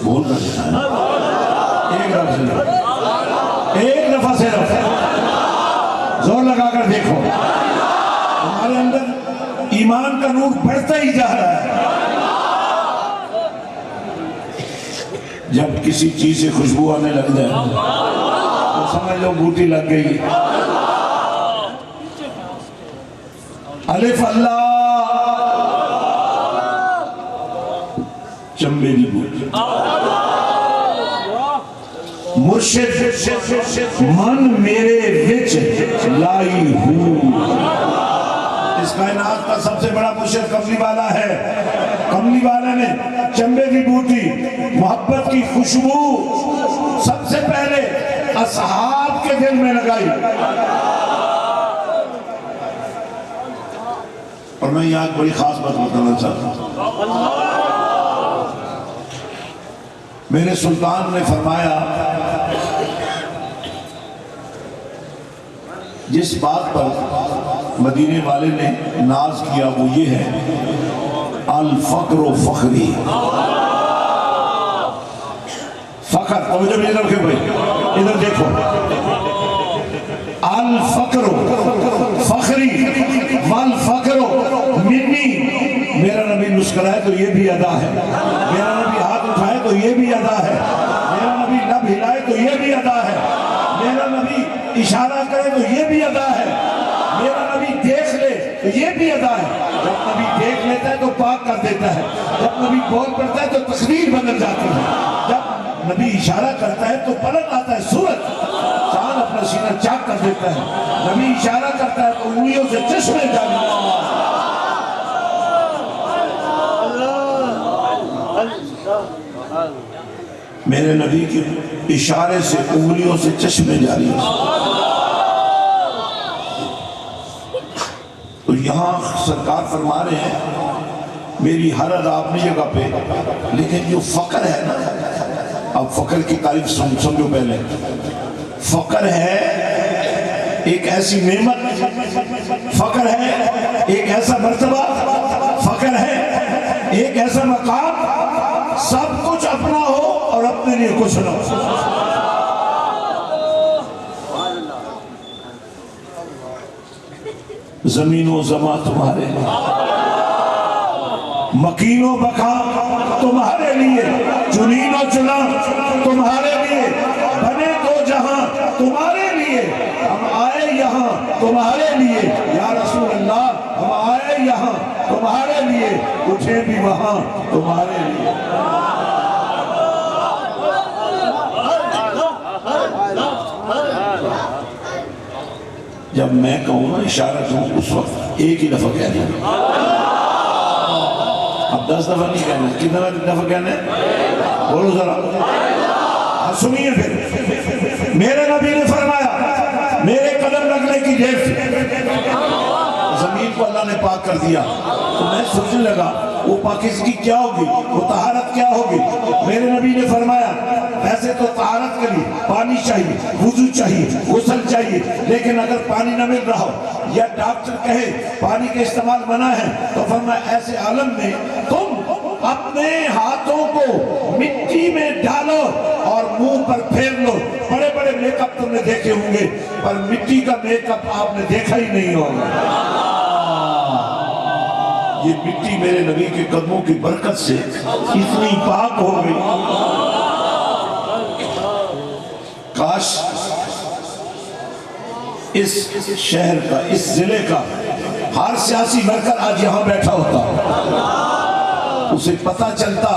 بھول کر دینا ہے. ایک دفعہ سے زور لگا کر دیکھو, ہمارے اندر ایمان کا نور بڑھتا ہی جا رہا ہے. جب کسی چیز سے خوشبو آنے لگ جائے تو سمجھ لو بوٹی لگ گئی. الف اللہ چمبے دی بوٹی, مرشد من میرے وچ لائی ہوں. اس کائنات کا سب سے بڑا مرشد کملی والا ہے. کملی والا نے چمبے کی بوٹی, محبت کی خوشبو سب سے پہلے اصحاب کے دل میں لگائی. اور میں یہاں ایک بڑی خاص بات بتانا چاہتا ہوں. میرے سلطان نے فرمایا جس بات پر مدینے والے نے ناز کیا وہ یہ ہے, الفقر و فخری. فخر, توجہ بھی ادھر کے بھائی ادھر دیکھو, الفقر و فخری والفقر منی. میرا نبی مسکرائے تو یہ بھی ادا ہے, میرا نبی ہاتھ اٹھائے تو یہ بھی ادا ہے, میرا نبی لب ہلائے تو یہ بھی ادا ہے, میرا نبی اشارہ کرے تو یہ بھی ادا ہے, میرا نبی دیکھ لے تو یہ بھی ادا ہے. جب نبی دیکھ لیتا ہے تو پاک کر دیتا ہے, جب نبی بول پڑتا ہے تو تقریر بدل جاتی ہے, جب نبی اشارہ کرتا ہے تو پلٹ آتا ہے سورج, چاند اپنا سینہ چاک کر دیتا ہے, نبی اشارہ کرتا ہے تو انگلیوں سے چشمے جاری. میرے نبی کے اشارے سے انگلیوں سے چشمے جاری. تو یہاں سرکار فرما رہے ہیں میری ہر ادا اپنی جگہ پہ, لیکن جو فقر ہے نا, اب فقر کی تعریف سمجھو پہلے. فقر ہے ایک ایسی نعمت, فقر ہے ایک ایسا مرتبہ, فقر ہے ایک ایسا مقام, سب کچھ اپنا ہو اور اپنے لیے کچھ نہ ہو. زمین و زمان تمہارے لیے, مکین و بقا تمہارے لیے, چنین و چنا تمہارے لیے, بنے دو جہاں تمہارے لیے, ہم آئے یہاں تمہارے لیے. یا رسول اللہ ہم آئے یہاں تمہارے لیے, اٹھے بھی وہاں تمہارے لیے. جب میں کہوں نا اشارہ کروں اس وقت ایک ہی دفعہ کہہ دیں, اب 10 دفعہ نہیں کہنا. کتنا دفعہ کہنا ہے بولو ذرا, سنیے پھر. میرے نبی نے فرمایا میرے قدم لگنے کی دیر سے زمین کو اللہ نے پاک کر دیا, تو میں سوچنے لگا وہ پاکیزگی کیا ہوگی, وہ طہارت کیا ہوگی. میرے نبی نے فرمایا ویسے تو طہارت کے لیے پانی چاہیے، وضو چاہیے، غسل چاہیے، لیکن اگر پانی نہ مل رہا ہو یا ڈاکٹر کہے پانی کے استعمال منع ہے تو فرمایا ایسے عالم میں تم اپنے ہاتھوں کو مٹی میں ڈالو اور منہ پر پھیر لو۔ بڑے بڑے میک اپ تم نے دیکھے ہوں گے پر مٹی کا میک اپ آپ نے دیکھا ہی نہیں ہوگا۔ یہ مٹی میرے نبی کے قدموں کی برکت سے اتنی پاک ہو گئی، کاش اس شہر کا، اس ضلع کا ہر سیاسی ورکر آج یہاں بیٹھا ہوتا، اسے پتہ چلتا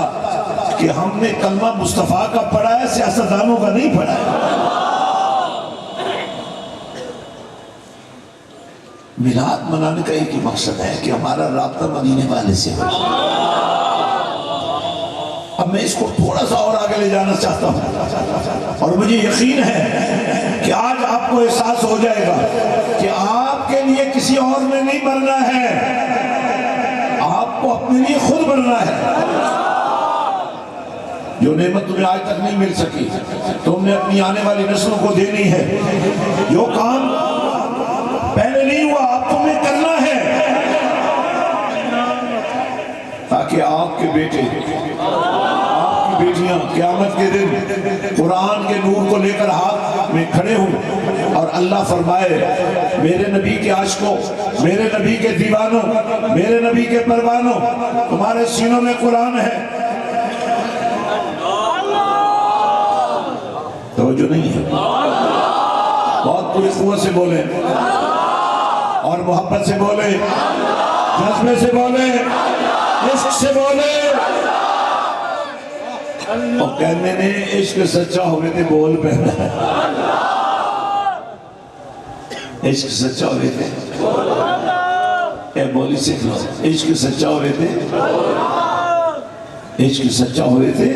کہ ہم نے کلمہ مصطفیٰ کا پڑھا ہے، سیاستدانوں کا نہیں پڑھا ہے۔ میلاد منانے کا ایک ہی مقصد ہے کہ ہمارا رابطہ مدینے والے سے ہو۔ اب میں اس کو تھوڑا سا اور آگے لے جانا چاہتا ہوں، اور مجھے یقین ہے کہ آج آپ کو احساس ہو جائے گا کہ آپ کے لیے کسی اور نے نہیں مرنا ہے، آپ کو اپنے لیے خود مرنا ہے۔ جو نعمت تمہیں آج تک نہیں مل سکی تم نے اپنی آنے والی نسلوں کو دینی ہے۔ جو کام پہلے نہیں ہوا اب تمہیں کرنا ہے، تاکہ آپ کے بیٹے، آپ کی بیٹیاں قیامت کے دن قرآن کے نور کو لے کر ہاتھ میں کھڑے ہوں اور اللہ فرمائے میرے نبی کے عاشقوں، میرے نبی کے دیوانوں، میرے نبی کے پروانوں، تمہارے سینوں میں قرآن ہے۔ توجہ نہیں ہے، بہت پوری قوت سے بولیں اور محبت سے بولے، جذبے سے بولے، عشق سے بولے۔ اور کہنے نے عشق سچا ہوئے تھے بول پہنا ہے، عشق سچا ہوئے تھے اے بولی سکھ لو، عشق سچا ہوئے تھے، عشق سچا ہوئے تھے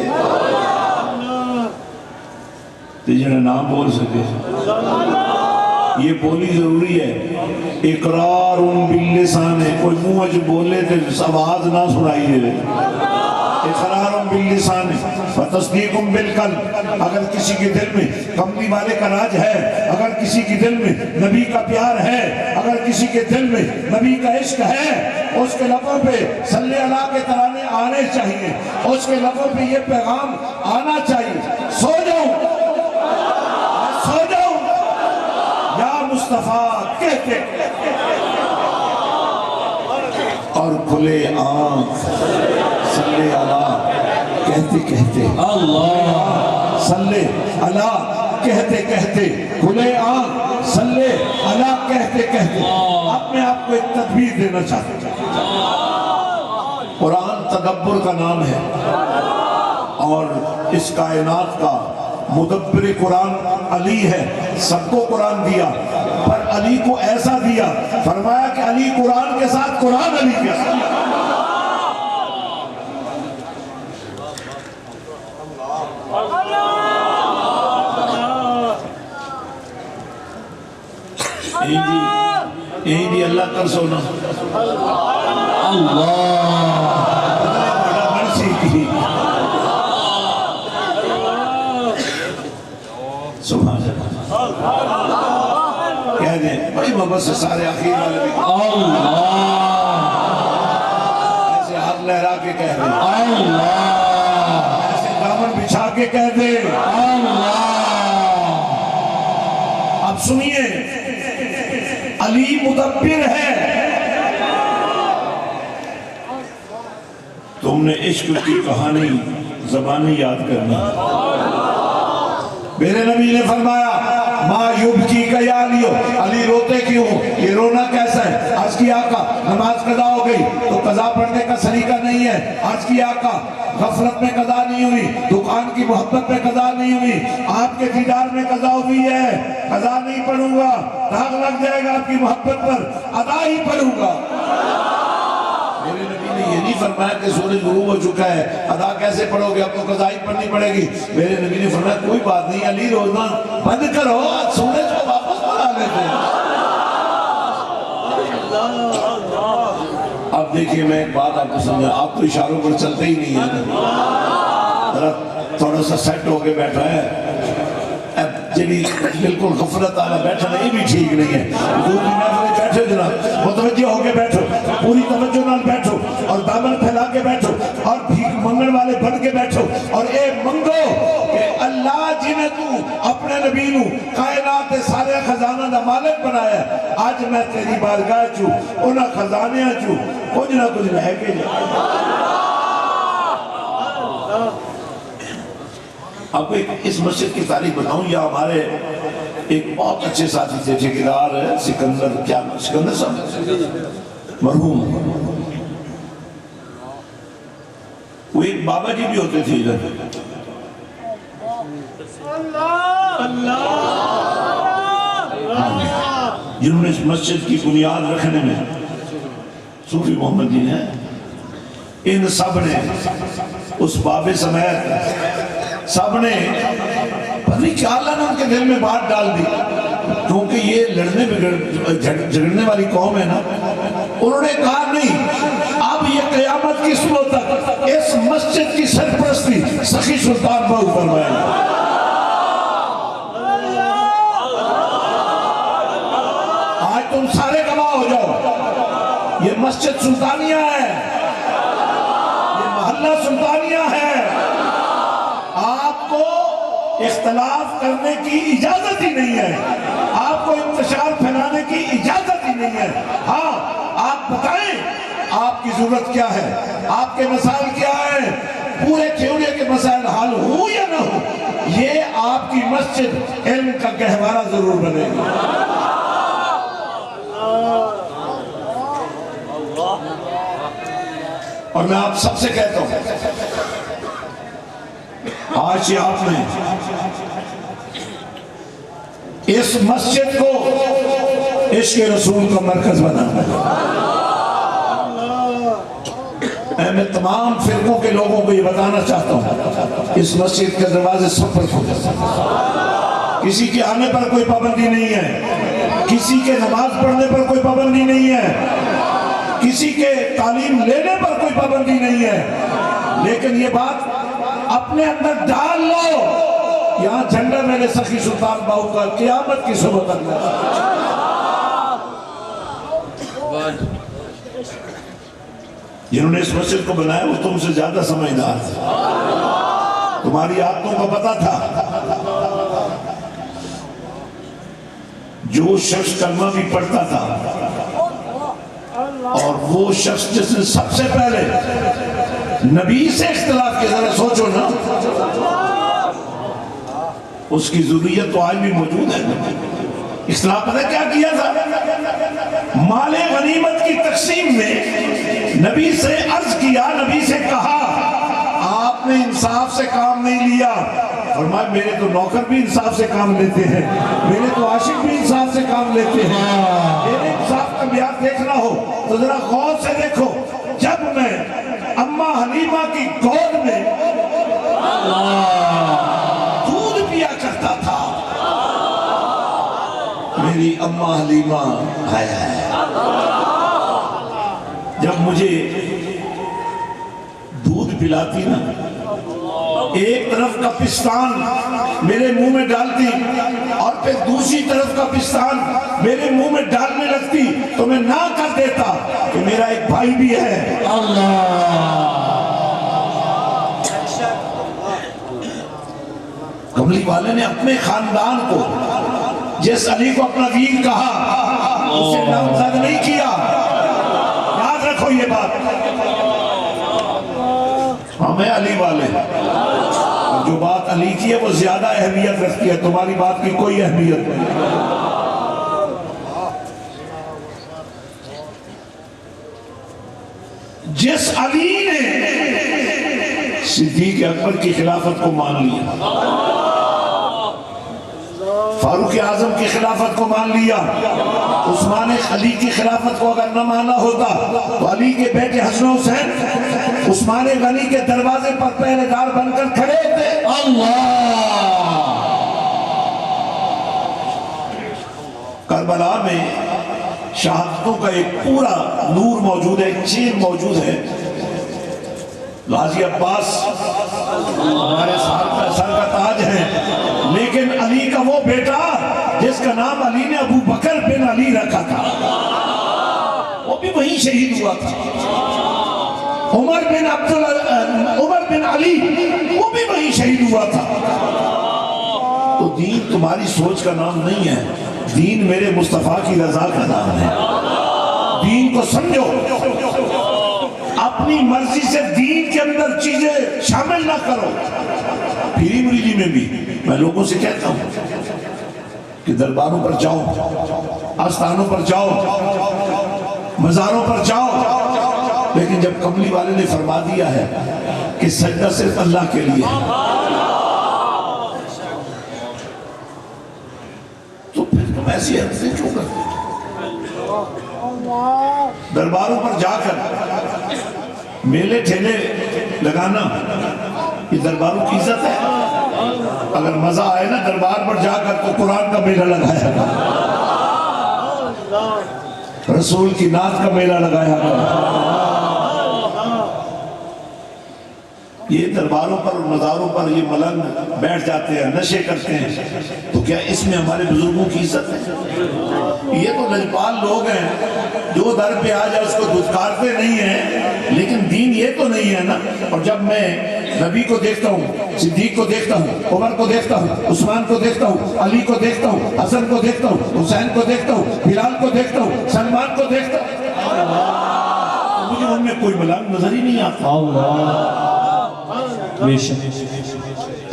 تو جنہیں نام بول سکے۔ یہ بولی ضروری ہے، اقرار باللسان ہے، کوئی منہ اج بولے تو آواز نہ سنائی دے۔ اقرار باللسان وتصدیق بالقلب، اگر کسی کے دل میں کملی والے کا راج ہے، اگر کسی کے دل میں نبی کا پیار ہے، اگر کسی کے دل میں نبی کا عشق ہے، اس کے لبوں پہ صلی اللہ کے ترانے آنے چاہیے، اس کے لبوں پہ یہ پیغام آنا چاہیے۔ سو جاؤں یا مصطفیٰ کہتے اور کھلے آنکھ صلی اللہ کہتے کہتے، اللہ صلی اللہ کہتے کہتے، کھلے آنکھ صلی اللہ کہتے کہتے اپنے آپ کو ایک تدبیر دینا چاہتے ہیں۔ قرآن تدبر کا نام ہے اور اس کائنات کا مدبر قرآن علی ہے۔ سب کو قرآن دیا پر علی کو ایسا دیا، فرمایا کہ علی قرآن کے ساتھ قرآن علی کے ساتھ۔ یہی بھی اللہ کر سونا اللہ مرسی کی سبحان اللہ کہہ دیں بڑی محبت سے سارے آخیر والے بھی اللہ ایسے ہاتھ لہرا کے کہہ دیں اللہ ایسے دامن بچھا کے کہہ دیں اللہ۔ اب سنیے علی مدبر ہے۔ تم نے عشق کی کہانی زبانی یاد کرنا۔ میرے نبی نے فرمایا ما یبکی کا یا علیو، علی روتے کیوں؟ یہ رونا کیسا ہے؟ آج کی آقا نماز قضا ہو گئی تو قضا پڑھنے کا سلیقہ نہیں ہے۔ آج کی آقا غفلت میں قضا نہیں ہوئی، دکان کی محبت میں قضا نہیں ہوئی، آپ کے دیدار میں قضا ہوئی ہے، قضا نہیں پڑھوں گا، داغ لگ جائے گا آپ کی محبت پر، ادا ہی پڑھوں گا۔ میرے نبی نے یہ نہیں فرمایا کہ سورج غروب ہو چکا ہے ادا کیسے پڑھو گے، اب تو قضا ہی پڑھنی پڑے گی۔ میرے نبی نے فرمایا کوئی بات نہیں علی روزہ بند کرو، آج سورج کو واپس بنا لیتے ہیں۔ اب دیکھیے میں ایک بات آپ کو سمجھا، آپ تو اشاروں پر چلتے ہی نہیں ہیں، تھوڑا سا سیٹ ہو کے بیٹھا ہے، اب جی بالکل غفلت والا بیٹھنا یہ بھی ٹھیک نہیں ہے. حضور کی محفل میں بیٹھو جناب، متوجہ ہو کے بیٹھو، پوری توجہ نال بیٹھو اور دامن پھیلا کے بیٹھو اور بھیک منگن والے بن کے بیٹھو اور اے منگو کہ اللہ جنہیں تو اپنے نبی نو کائنات دے سارے خزانہ دا مالک بنایا ہے، آج میں تیری بارگاہ چوں انہاں خزانیاں چوں کچھ نہ کچھ لے کے جا. آپ کو اس مسجد کی تاریخ بتاؤں، یا ہمارے ایک بہت اچھے ساتھی تھے، ٹھیکیدار ہے سکندر، کیا سکندر صاحب مرحوم، وہ ایک بابا جی بھی ہوتے تھے ادھر، جنہوں نے اس مسجد کی بنیاد رکھنے میں صوفی محمد جی نے، ان سب نے اس بابے سمیت سب نے پتہ نہیں کیا اللہ نے ان کے دل میں بات ڈال دی، کیونکہ یہ لڑنے جھگڑنے والی قوم ہے نا. انہوں نے کہا نہیں، اب یہ قیامت کی صبح تک اس مسجد کی سرپرستی سخی سلطان بہو فرمائے گا. آج تم سارے گواہ ہو جاؤ، یہ مسجد سلطانیہ ہے، یہ محلہ سلطانیہ ہے. آپ کو اختلاف کرنے کی اجازت ہی نہیں ہے، آپ کو انتشار پھیلانے کی اجازت ہی نہیں ہے. ہاں آپ بتائیں آپ کی ضرورت کیا ہے، آپ کے مسائل کیا ہیں، پورے کھیوڑے کے مسائل حل ہو یا نہ ہو، یہ آپ کی مسجد علم کا گہوارہ ضرور بنے گی. اور میں آپ سب سے کہتا ہوں، آج یہ آپ نے اس مسجد کو عشق رسول کا مرکز بنا. میں تمام فرقوں کے لوگوں کو یہ بتانا چاہتا ہوں، اس مسجد کے دروازے سب پر کھولے، کسی کے آنے پر کوئی پابندی نہیں ہے، کسی کے نماز پڑھنے پر کوئی پابندی نہیں ہے، کسی کے تعلیم لینے پر کوئی پابندی نہیں ہے، لیکن یہ بات اپنے اندر ڈال لو، یہاں جھنڈا میرے سخی سلطان باہو کا قیامت کی صبح تک ہے. جنہوں نے اس مسجد کو بنایا وہ تم سے زیادہ سمجھدار تھے، تمہاری عادتوں کو پتا تھا. جو شخص کلمہ بھی پڑھتا تھا اور وہ شخص جس نے سب سے پہلے نبی سے اختلاف کے، ذرا سوچو نا، اس کی ضروریت تو آج بھی موجود ہے. اختلاف پتہ کیا کیا تھا؟ مال غنیمت کی تقسیم میں نبی سے عرض کیا، نبی سے کہا آپ نے انصاف سے کام نہیں لیا. فرمایا میرے تو نوکر بھی انصاف سے کام لیتے ہیں، میرے تو عاشق بھی انصاف سے کام لیتے ہیں. میرے انصاف کا معیار دیکھنا ہو تو ذرا غور سے دیکھو. جب میں اماں حلیمہ کی گود میں دودھ پیا کرتا تھا، میری اماں حلیمہ جب مجھے دودھ پلاتی نا، ایک طرف کا پستان میرے منہ میں ڈالتی اور پھر دوسری طرف کا پستان میرے منہ میں ڈالنے لگتی تو میں نہ کر دیتا کہ میرا ایک بھائی بھی ہے. اللہ کملی والے نے اپنے خاندان کو، جس علی کو اپنا ویر کہا، اسے نامزد نہیں کیا. یاد رکھو یہ بات، ہمیں علی والے، جو بات علی کی ہے وہ زیادہ اہمیت رکھتی ہے، تمہاری بات کی کوئی اہمیت نہیں. جس علی نے صدیق اکبر کی خلافت کو مان لیا، فاروق اعظم کی خلافت کو مان لیا، عثمان علی کی خلافت کو اگر نہ مانا ہوتا تو علی کے بیٹے حسن حسین عثمان غنی کے دروازے پر پہرے دار بن کر کھڑے تھے. اللہ کربلا میں شہادتوں کا ایک پورا نور موجود ہے، ایک چین موجود ہے. غازی عباس ہمارے سر کا تاج ہے، لیکن علی کا وہ بیٹا جس کا نام علی نے ابو بکر بن علی رکھا تھا، وہ بھی وہیں شہید ہوا تھا۔ عمر بن علی وہ بھی وہیں شہید ہوا تھا۔ تو دین تمہاری سوچ کا نام نہیں ہے، دین میرے مصطفیٰ کی رضا کا نام ہے۔ دین کو سمجھو، اپنی مرضی سے دین کے اندر چیزیں شامل نہ کرو۔ پیری مریدی میں بھی میں لوگوں سے کہتا ہوں کہ درباروں پر جاؤ، آستانوں پر جاؤ، مزاروں پر جاؤ، لیکن جب کملی والے نے فرما دیا ہے کہ سجدہ صرف اللہ کے لیے ہے، تو پھر تم ایسی حرکتیں کیوں کرتے؟ درباروں پر جا کر میلے ٹھیلے لگانا یہ درباروں کی عزت ہے؟ اگر مزہ آئے نا دربار پر جا کر تو قرآن کا میلہ لگایا گا، رسول کی نعت کا میلہ لگایا گا۔ یہ درباروں پر اور مزاروں پر یہ ملنگ بیٹھ جاتے ہیں، نشے کرتے ہیں، تو کیا اس میں ہمارے بزرگوں کی عزت ہے؟ یہ تو لجپال لوگ ہیں، جو در پہ آ جائے اس کو دھتکارتے نہیں ہیں، لیکن دین یہ تو نہیں ہے نا۔ اور جب میں نبی کو دیکھتا ہوں، صدیق کو دیکھتا ہوں، عمر کو دیکھتا ہوں، عثمان کو دیکھتا ہوں، علی کو دیکھتا ہوں، حسن کو دیکھتا ہوں، حسین کو دیکھتا ہوں، بلال کو دیکھتا ہوں، سلمان کو دیکھتا ہوں، مجھے ان میں کوئی ملنگ نظر ہی نہیں آتا۔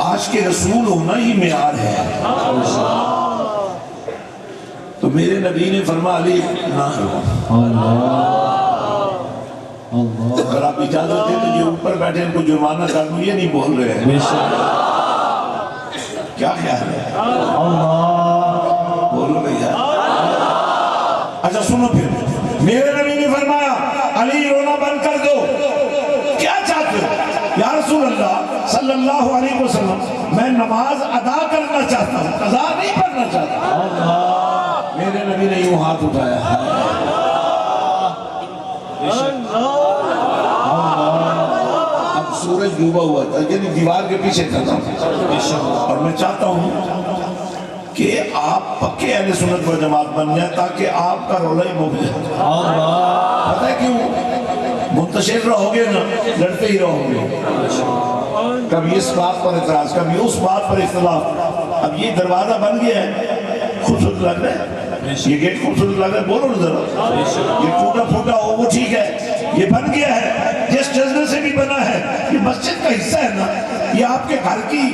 آج کے رسول ہونا ہی معیار ہے۔ تو میرے نبی نے فرمایا علی نہ اگر آپ اجازت دیں تو یہ اوپر بیٹھے ان کو جرمانہ کر دوں، یہ نہیں بول رہے ہیں، کیا خیال ہے؟ بولو بھیا۔ اچھا سنو پھر، میرے نبی نے فرمایا علی رونا بند کر دو، کیا چاہتے ہو؟ یا رسول اللہ صلی اللہ علیہ وسلم میں نماز ادا کرنا چاہتا ہوں، قضا نہیں پڑھنا چاہتا۔ میرے نبی نے یوں ہاتھ اٹھایا، اب سورج ڈوبا ہوا تھا، یعنی دیوار کے پیچھے تھا، اور میں چاہتا ہوں کہ آپ پکے اہل سنت و جماعت بن جائیں تاکہ آپ کا رولہ ہی مک جائے۔ پتہ ہے کیوں؟ منتشر رہو گے نا، لڑتے ہی رہو گے، کبھی اس بات پر اعتراض، کبھی اس بات پر اختلاف۔ اب یہ دروازہ بن گیا ہے، خوبصورت لگ رہا ہے، یہ گیٹ خوبصورت لگ رہا ہے، بولو نا ذرا، یہ ٹوٹا پھوٹا ہو وہ ٹھیک ہے، یہ بن گیا ہے، جس جذبے سے بھی بنا ہے، یہ مسجد کا حصہ ہے نا، یہ آپ کے گھر کی،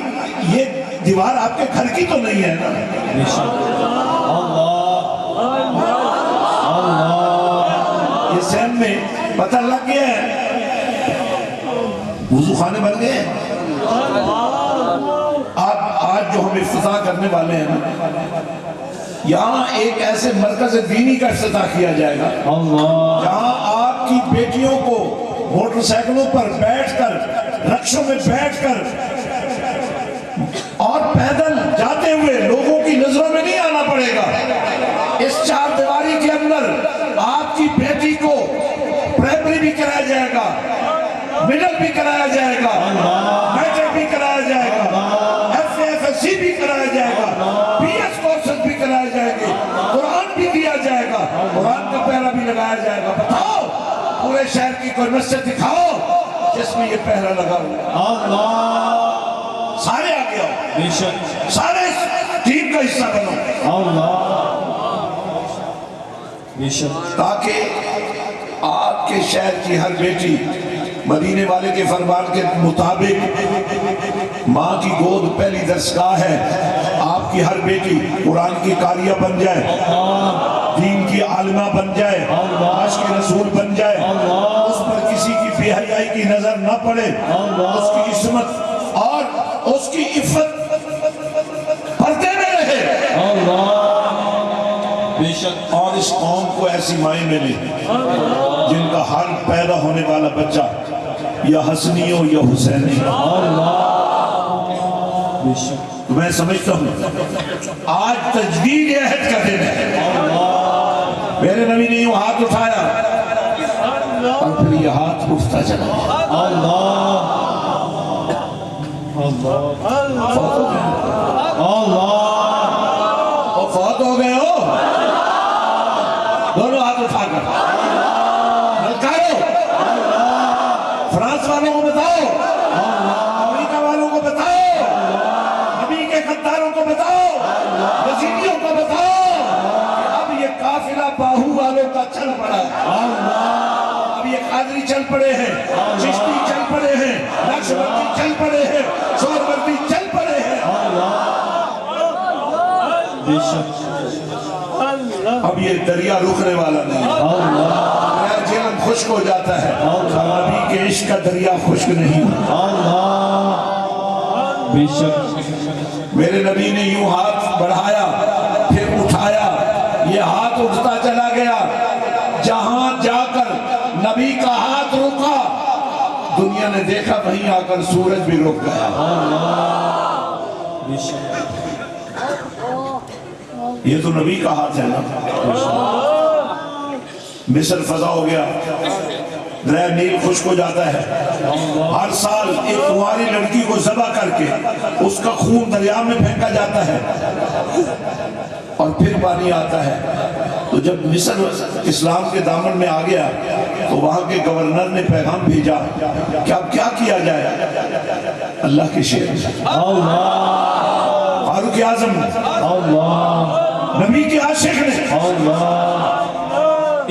یہ دیوار آپ کے گھر کی تو نہیں ہے نا۔ یہ سین میں پتہ لگ گیا ہے، وضو خانے بن گئے ہیں۔ آج جو ہم افتتاح کرنے والے ہیں نا، یہاں ایک ایسے مرکز دینی کا افتتاح کیا جائے گا جہاں آپ کی بیٹیوں کو موٹر سائیکلوں پر بیٹھ کر، رکشوں میں بیٹھ کر اور پیدل جاتے ہوئے لوگوں کی نظروں میں نہیں آنا پڑے گا۔ اس چار دیواری کے اندر آپ کی بیٹی کو پرائمری بھی کرایا جائے گا، مڈل بھی کرایا جائے گا، میٹرک بھی کرایا جائے گا، FAFSC بھی کرایا جائے گا، PS کورسز بھی کرایا جائے گے، قرآن بھی دیا جائے گا، قرآن کا پہرا بھی لگایا جائے گا۔ بتاؤ پورے شہر کی کوئی مسجد دکھاؤ جس میں یہ پہرا لگا ہوا، سارے آگے آؤ، سارے ٹیم کا حصہ بنو، تاکہ آپ کے شہر کی ہر بیٹی مدینے والے کے فرمان کے مطابق ماں کی گود پہلی درسگاہ ہے، آپ کی ہر بیٹی قرآن کی قاریہ بن جائے، دین کی عالمہ بن جائے، عاشق رسول بن جائے، اس پر کسی کی بے حیائی کی نظر نہ پڑے، اس کی عصمت اور اس کی عفت پردے میں رہے، اور اس قوم کو ایسی مائیں ملے جن کا ہر پیدا ہونے والا بچہ یا حسنی ہو یا حسینی۔ میں سمجھتا ہوں آج تجدید عہد کا دن ہے۔ میرے نبی نے یوں ہاتھ اٹھایا، اور پھر یہ ہاتھ اٹھتا چلا گیا۔ فوت ہو گئے اور فوت ہو گئے ہو، دونوں ہاتھ اٹھا کر للکارو۔ فرانس والوں کو بتاؤ، امریکہ والوں کو بتاؤ، نبی کے غداروں کو بتاؤ، یزیدیوں کو بتاؤ کہ اب یہ قافلہ باہو والوں کا چل پڑا ہے۔ اب یہ قادری چل پڑے ہیں، چشتی چل پڑے ہیں، نقشبندی چل پڑے ہیں، سہروردی چل پڑے ہیں۔ اب یہ دریا رکنے والا نہیں ہے، جہنم خشک ہو جاتا ہے، نبی کے عشق کا دریا خشک نہیں ہوتا۔ میرے نبی نے یوں ہاتھ بڑھایا، پھر اٹھایا، یہ ہاتھ اٹھتا چلا گیا، جہاں جا کر نبی کا ہاتھ رکا، دنیا نے دیکھا وہیں آ کر سورج بھی رک گیا۔ یہ تو نبی کا ہاتھ ہے نا۔ مصر فضا ہو گیا، دریا نیل خشک ہو جاتا ہے، ہر سال ایک کنواری لڑکی کو ذبح کر کے اس کا خون دریا میں پھینکا جاتا ہے اور پھر پانی آتا ہے۔ تو جب مصر اسلام کے دامن میں آ گیا تو وہاں کے گورنر نے پیغام بھیجا کہ اب کیا کیا جائے؟ اللہ کے شعر فاروق اعظم نبی کے عاشق نے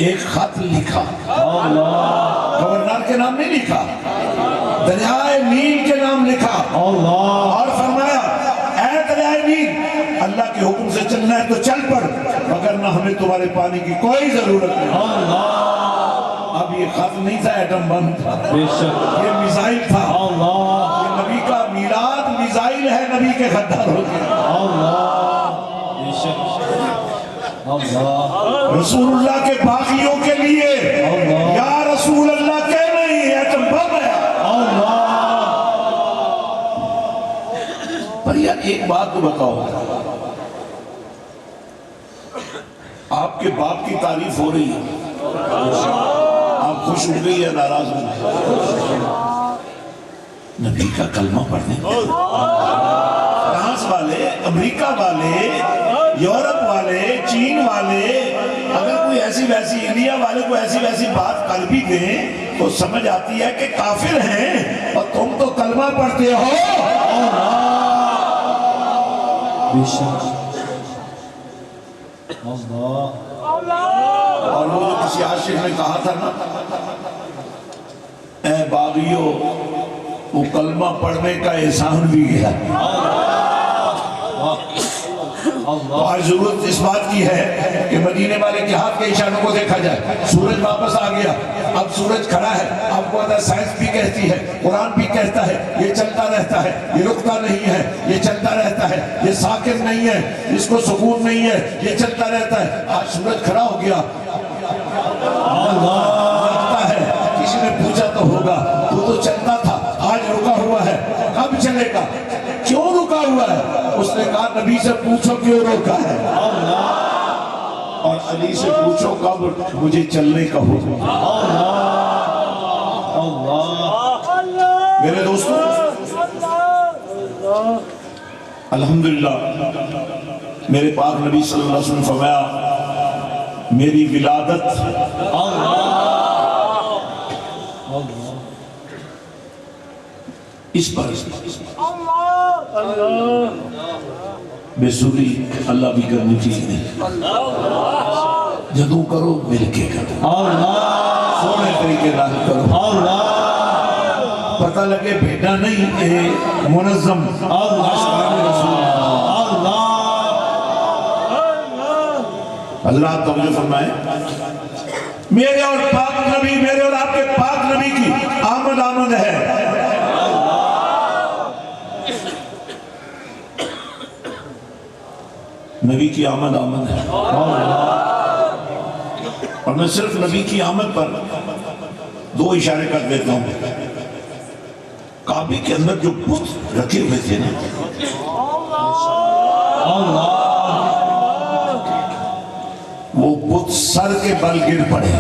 ایک خط لکھا، گورنر کے نام نہیں لکھا، دریائے نیل کے نام لکھا، اور فرمایا اے دریائے نیل، اللہ کے حکم سے چلنا ہے تو چل پڑ، وگرنہ ہمیں تمہارے پانی کی کوئی ضرورت نہیں۔ اب یہ خط نہیں تھا ایٹم بم تھا، یہ میزائل تھا۔ یہ نبی کا میلاد میزائل ہے نبی کے غداروں کے۔ رسول اللہ کے باغیوں کے لیے یا رسول اللہ کہنا ہی ایٹم بم ہے۔ پر یار ایک بات تو بتاؤ، آپ کے باپ کی تعریف ہو رہی ہے، آپ خوش ہو گئی یا ناراض ہو گئی؟ نبی کا کلمہ پڑھنے فرانس والے، امریکہ والے، یورپ والے، چین والے اگر کوئی ایسی ویسی، انڈیا والے کو ایسی ویسی بات کر بھی دیں تو سمجھ آتی ہے کہ کافر ہیں، اور تم تو کلمہ پڑھتے ہو۔ اور وہ جو کسی عاشق نے کہا تھا نا، اے باغیوں، وہ کلمہ پڑھنے کا احسان بھی گیا۔ آج ضرورت اس بات کی ہے کہ مدینے والے کے ہاتھ کے اشاروں کو دیکھا جائے۔ سورج واپس آ گیا، اب سورج کھڑا ہے، آپ کو پتہ ہے سائنس بھی کہتی ہے، قرآن بھی کہتا ہے، یہ چلتا رہتا ہے، یہ رکتا نہیں ہے، یہ چلتا رہتا ہے، یہ ساکن نہیں ہے، اس کو سکون نہیں ہے، یہ چلتا رہتا ہے۔ آج سورج کھڑا ہو گیا، لگتا ہے کسی نے پوچھا تو ہوگا وہ تو چلتا تھا، آج رکا ہوا ہے، کب چلے گا؟ کیوں رکا ہوا ہے؟ اس نے کہا نبی سے پوچھو کیوں روکا ہے، اور علی سے پوچھو کب مجھے چلنے کا حکم۔ میرے دوستوں، الحمدللہ میرے پاک نبی صلی اللہ علیہ وسلم فرمایا میری ولادت اس پر بے سوری اللہ بھی کرنی چاہیے، جدوں کرو مل کے کرو، سونے طریقے نہ کرو، پتہ لگے بھیڑا نہیں اے منظم آشکار رسول اللہ توجہ فرمائے۔ میرے اور پاک نبی، میرے اور آپ کے پاک نبی کی آمد آمد ہے۔ نبی کی آمد آمد ہے، اور میں صرف نبی کی آمد پر دو اشارے کر دیتا ہوں۔ کعبے کے اندر جو بت رکھے ہوئے تھے نا، وہ بت سر کے بل گر پڑے،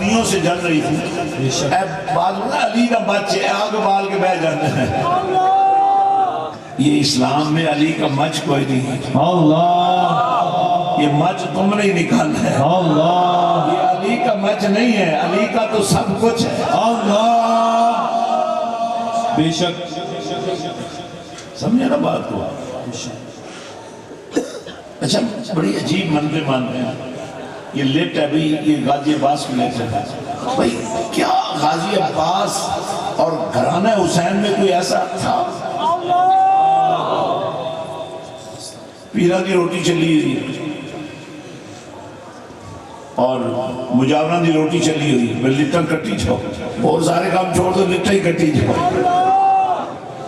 صدیوں سے جل رہی تھی. اے بعض نا علی کا مچ ہے آگ بال کے بہ جاتے ہیں. یہ اسلام میں علی کا مچ کوئی نہیں ہے. اللہ یہ مچ تم نے ہی نکالا ہے. اللہ یہ علی کا مچ نہیں ہے. علی کا تو سب کچھ ہے. اللہ بے شک سمجھے نا بات کو. اچھا بڑی عجیب منتیں مانتے ہیں. یہ لیٹ ہے بھئی یہ غازی عباس کی لیٹ ہے. بھئی کیا غازی عباس اور گھرانہ حسین میں کوئی ایسا تھا؟ پیرا کی روٹی چلی ہوئی اور مجاوران دی روٹی چلی ہوئی. میں لٹن کٹی جاؤ اور سارے کام چھوڑ دو لٹن ہی کٹی جاؤ.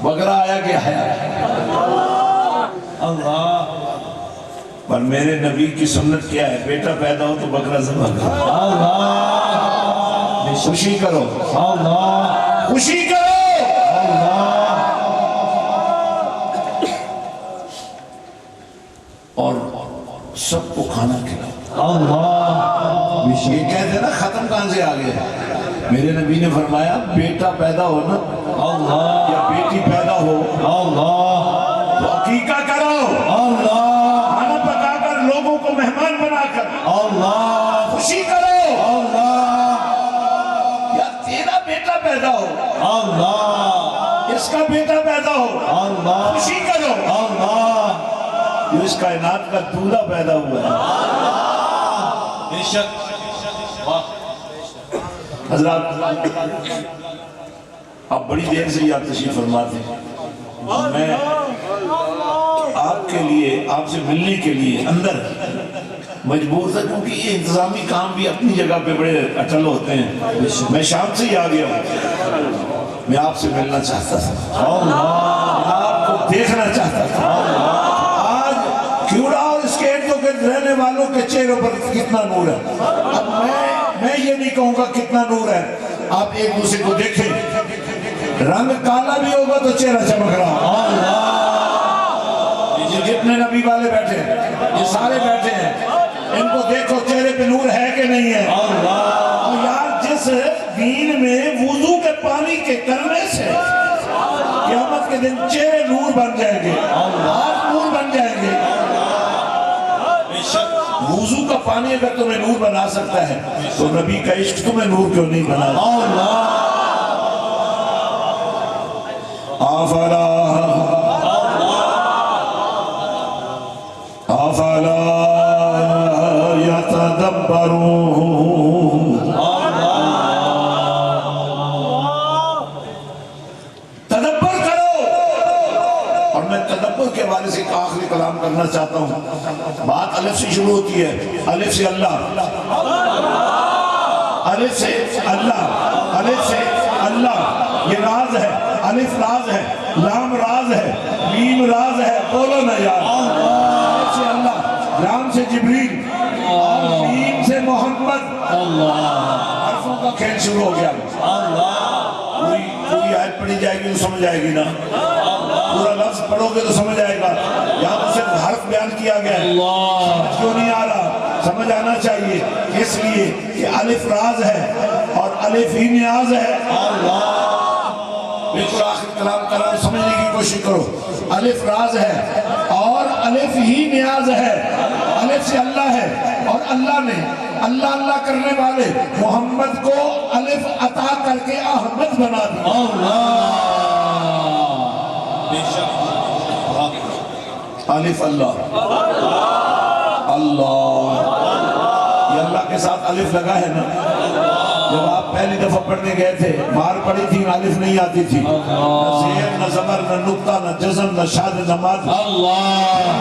بکرا آیا کہ آیا. اللہ پر میرے نبی کی سنت کیا ہے؟ بیٹا پیدا ہو تو بکرا ذبح کرو. اللہ خوشی کرو. اللہ خوشی کرو. اور سب کو کھانا کھلاؤ. اللہ یہ کہتے ہیں نا ختم کہاں سے آ گیا. میرے نبی نے فرمایا بیٹا پیدا ہو نا اللہ یا بیٹی پیدا ہو اللہ تو عقیقہ کرو. اللہ کھانا پکا کر لوگوں کو مہمان بنا کر اللہ خوشی کرو. اللہ یا تیرا بیٹا پیدا ہو اللہ اس کا بیٹا پیدا ہو اللہ خوشی کرو. اللہ جو اس کائنات کا دولہا پیدا ہوا ہے. بے شک حضرات آپ بڑی دیر سے یہ آپ تشریف فرماتے ہیں. میں آپ کے لیے آپ سے ملنے کے لیے اندر مجبور تھا کیونکہ یہ انتظامی کام بھی اپنی جگہ پہ بڑے اٹل ہوتے ہیں. میں شام سے ہی آ گیا ہوں. میں آپ سے ملنا چاہتا تھا. آپ کو دیکھنا چاہتا تھا. آج کیوڑا اور اس کے ارد گرد رہنے والوں کے چہروں پر کتنا نور ہے. اب میں یہ نہیں کہوں گا کتنا نور ہے. آپ ایک دوسرے کو دیکھیں. رنگ کالا بھی ہوگا تو چہرہ چمک رہا. یہ جتنے نبی والے بیٹھے ہیں یہ سارے بیٹھے ہیں ان کو دیکھو چہرے پہ نور ہے کہ نہیں ہے. اور یار جس دین میں وضو کے پانی کے کرنے سے قیامت کے دن چہرے نور بن جائیں گے. ہاتھ نور بن جائیں گے. وضو کا پانی اگر تمہیں نور بنا سکتا ہے تو نبی کا عشق تمہیں نور کیوں نہیں بنا. افلا یتدبرون. تدبر کرو. اور میں تدبر کے حوالے سے ایک آخری کلام کرنا چاہتا ہوں. بات الف سے شروع ہوتی ہے. الف سے اللہ, الف سے اللہ, الف سے اللہ. یہ راز ہے. الف راز ہے, لام راز ہے, میم راز ہے. بولو نا یار. الف سے اللہ, لام سے جبریل اور میم سے محمد. حرفوں کا کھیل شروع ہو گیا. پوری آیت پڑھی جائے گی تو سمجھ آئے گی نا. پورا لفظ پڑھو گے تو سمجھ آئے گا. یہاں پر صرف حرف بیان کیا گیا ہے. سمجھ کیوں نہیں آ رہا؟ سمجھ آنا چاہیے. اس لیے کہ الف راز ہے اور الف ہی نیاز ہے. بالکل آخر کلام کر رہا ہوں, سمجھنے کی کوشش کرو. الف راز ہے اور الف ہی نیاز ہے. الف سے اللہ ہے اور اللہ نے اللہ اللہ کرنے والے محمد کو الف عطا کر کے احمد بنا دیا. الف اللہ اللہ. یہ اللہ کے ساتھ الف لگا ہے نا. جب آپ پہلی دفعہ پڑھنے گئے تھے باہر پڑھی تھی الف نہیں آتی تھی. نہ زیر نہ زبر نہ نقطہ نہ جزم نہ شاد نہ ماد.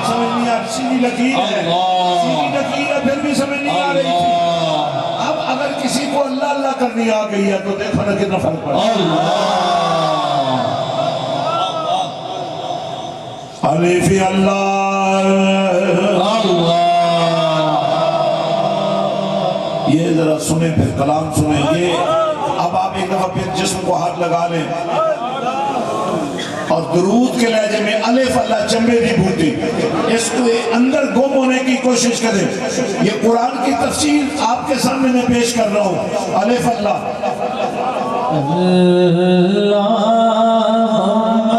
سمجھ نہیں آ رہی. سیدھی لکیر ہے, سیدھی لکیر ہے پھر بھی سمجھ نہیں آ رہی تھی. اب اگر کسی کو اللہ اللہ کرنی آ گئی ہے تو دیکھو نا کتنا فرق پڑا. الف اللہ. یہ ذرا سنیں پھر کلام سنیں. یہ اب آپ ایک دفعہ پھر جسم کو ہاتھ لگا لیں. اور درود کے لہجے میں الف اللہ چمبے دی بوٹی، اس کو اندر گم ہونے کی کوشش کریں. یہ قرآن کی تفسیر آپ کے سامنے میں پیش کر رہا ہوں. الف اللہ اللہم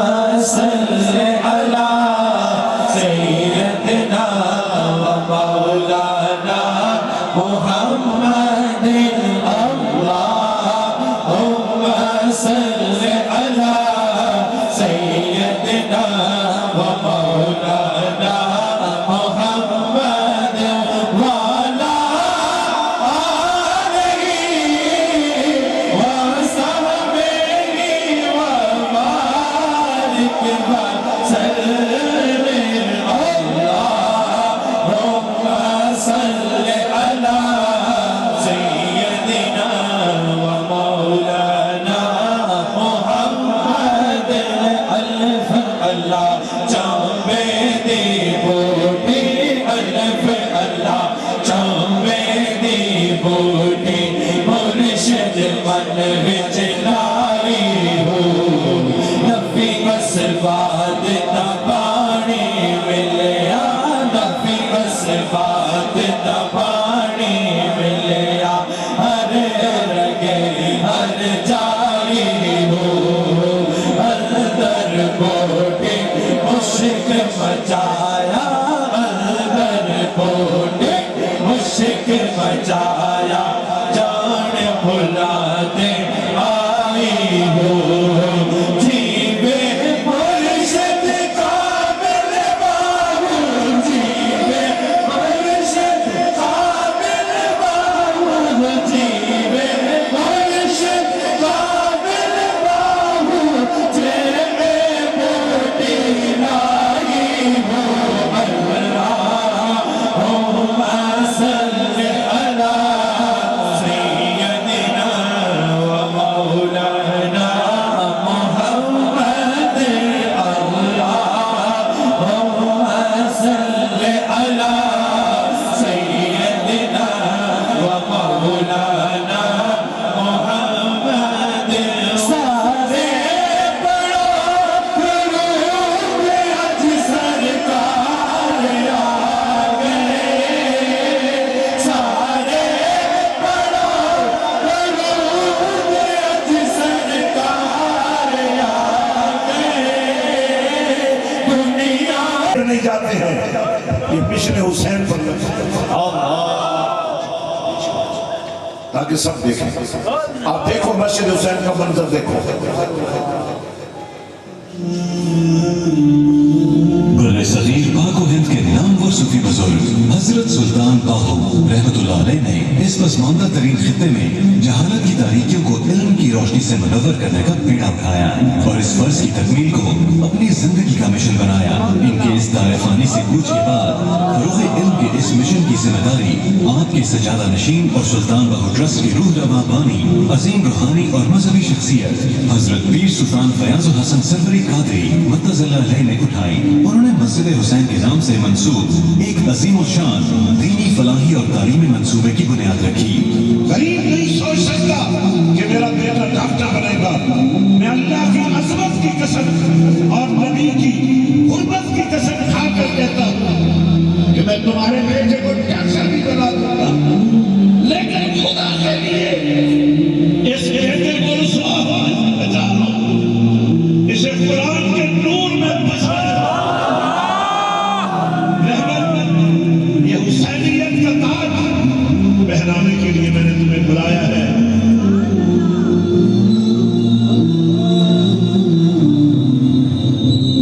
صلی علی سیدنا و مولانا محمد. اللہم صلی علی سیدنا و مولانا محمد وعلی آلہ وصحبہ وبارک وسلم. اللہم صلی علی سیدنا و مولانا محمد. الف اللہ چاہوے دی بوٹی، الف اللہ چاہوے دی بوٹی، مرشد من وچ لائی ہو. نبی اسبات دا پانی ملیا، نبی اسبات دا پانی ملیا، ہر رگے ہر جاری ہو. اندر بوٹی مشک مچایا، اندر بوٹی مشک مچایا، جان بھلا دے آئی ہو. جیوے مرشد قابل باہو، جیوے مرشد قابل باہو، جیوے مرشد قابل باہو، جیوے بوٹی لائی ہو. اللہم صلی علی سیدنا و مولانا محمد. اللہم صلی علی سیدنا و مولانا محمد. سارے پڑھو درود اج سرکار آ گئے، سارے پڑھو درود اج سرکار آ گئے. دنیا نہیں جاتے ہیں. یہ مشن حسین پر لگتا ہے تاکہ سب دیکھیں. آپ دیکھو مسجد حسین کا منظر دیکھو. بر صغیر پاک و ہند کے نامور صوفی بزرگ حضرت سلطان باہو رحمت اللہ علیہ نے اس پسماندہ ترین خطے میں جہالت کی تاریکیوں کو علم کی روشنی سے منور کرنے کا بیڑا اٹھایا اور اس فرض کی تکمیل کو اپنی زندگی کا مشن بنایا. ان کے اس دار فانی سے کوچ کے بعد فروغ علم کے اس مشن کی ذمہ داری آپ کے سجادہ نشین اور سلطان باہو ٹرسٹ کی روح رواں بانی، عظیم روحانی اور مذہبی شخصیت حضرت پیر سلطان فیاض الحسن سروری قادری مطلع اللہ علیہ نے اٹھائی. انہوں نے مسجد حسین کے نام سے منسوب ایک عظیم الشان دینی فلاحی اور تعلیمی منصوبے کی بنیاد رکھی. غریب نہیں سوچ سکتا کہ میرا بیٹا ڈاکٹر بنے گا. میں اللہ کی عظمت کی قسم اور نبی کی حرمت کی قسم کھا کر کہتا ہوں کہ میں تمہارے بیٹے کو ڈاکٹر بھی بنا دوں گا، لیکن خدا کے لیے اس بیٹے کو رسوا ہونے سے بچا لو. اسے قرآن کے نور میں بچا لو. یہ حسینیت کا تاج پہنانے کے لیے میں نے تمہیں بلایا ہے.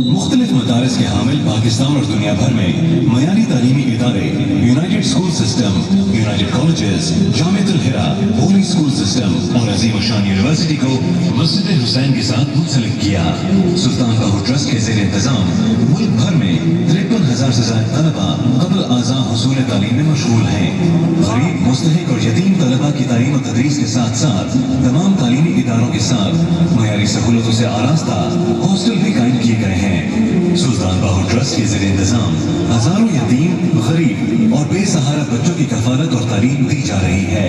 مختلف مدارس کے حامل پاکستان اور دنیا بھر میں معیاری تعلیمی ادارے United school system, United colleges, جامعۃ الہرا، ہولی اسکول سسٹم اور عظیم الشان یونیورسٹی کو مسجد حسین کے ساتھ منسلک کیا. سلطان باہو ٹرسٹ کے زیر انتظام ملک بھر میں 53,000 سے زائد طلبہ قبل آذان حصول تعلیم میں مشغول ہیں. غریب، مستحق اور یتیم طلبہ کی تعلیم و تدریس کے ساتھ ساتھ تمام تعلیمی اداروں کے ساتھ معیاری سہولتوں سے آراستہ ہاسٹل بھی قائم کیے گئے ہیں. سلطان باہو ٹرسٹ کے زیر انتظام ہزاروں یتیم، غریب اور بے سہارا بچوں کی کفالت اور تعلیم دی جا رہی ہے.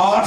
8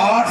8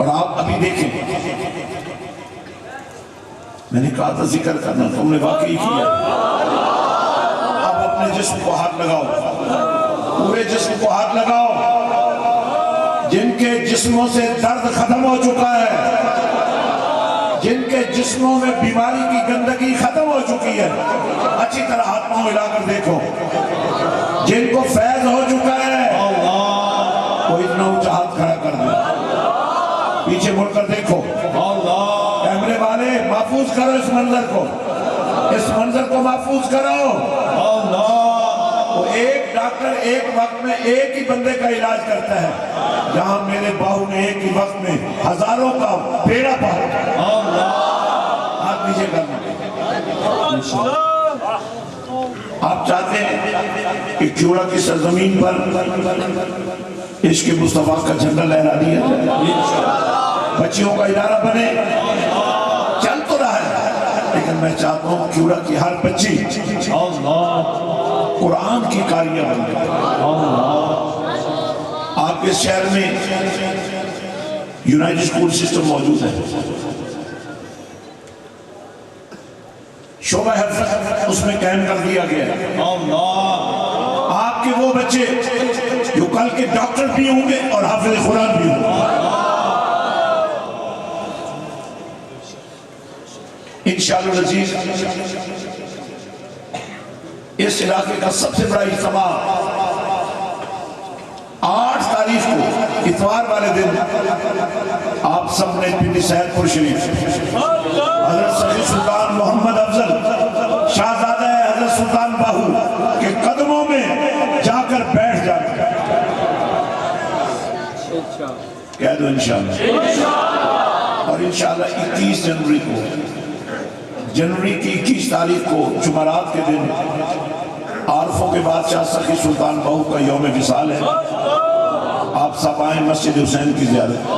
اور آپ ابھی دیکھیں، میں نے کہا تھا ذکر کرنا، تم نے واقعی کیا۔ اب اپنے جسم کو ہاتھ لگاؤ، پورے جسم کو ہاتھ لگاؤ، جن کے جسموں سے درد ختم ہو چکا ہے، جن کے جسموں میں بیماری کی گندگی ختم ہو چکی ہے، اچھی طرح ہاتھوں ملا کر دیکھو، جن کو فیض ہو چکا ہے، وہ اتنا اونچا ہاتھ کھڑا کر دے، پیچھے مڑ کر دیکھو، کیمرے والے محفوظ کرو اس منظر کو، اس منظر کو محفوظ کرو۔ وہ ایک ڈاکٹر ایک وقت میں ایک ہی بندے کا علاج کرتا ہے، جہاں میرے باہو نے ایک ہی وقت میں ہزاروں کا بیڑا پار کیا۔ ہاتھ نیچے کرنا۔ آپ چاہتے ہیں کہ کیوڑا کی سرزمین پر عشق مصطفیٰ کا جھنڈا لہرا دیا جائے، بچیوں کا ادارہ بنے، چل تو رہا ہے، لیکن میں چاہتا ہوں کیوڑا کی ہر بچی قرآن کی کاریہ بن گئی۔ آپ کے شہر میں یونائٹڈ اسکول سسٹم موجود ہے، شعبہ حفظ اس میں قائم کر دیا گیا ہے۔ آپ کے وہ بچے جو کل کے ڈاکٹر بھی ہوں گے اور حافظ قرآن بھی ہوں گے، انشاءاللہ العزیز۔ اس علاقے کا سب سے بڑا اجتماع 8 تاریخ کو اتوار والے دن آپ سب نے پنڈی سید پور شریف حضرت سید سلطان محمد افضل شاہزادہ حضرت سلطان باہو کے قدموں میں جا کر بیٹھ جانا۔ کہہ دو انشاءاللہ۔ اور انشاءاللہ 21 جنوری کی 21 تاریخ کو جمعرات کے دن عارفوں کے بادشاہ سخی سلطان بہو کا یوم وصال ہے، آپ سب آئیں مسجد حسین کی زیارت۔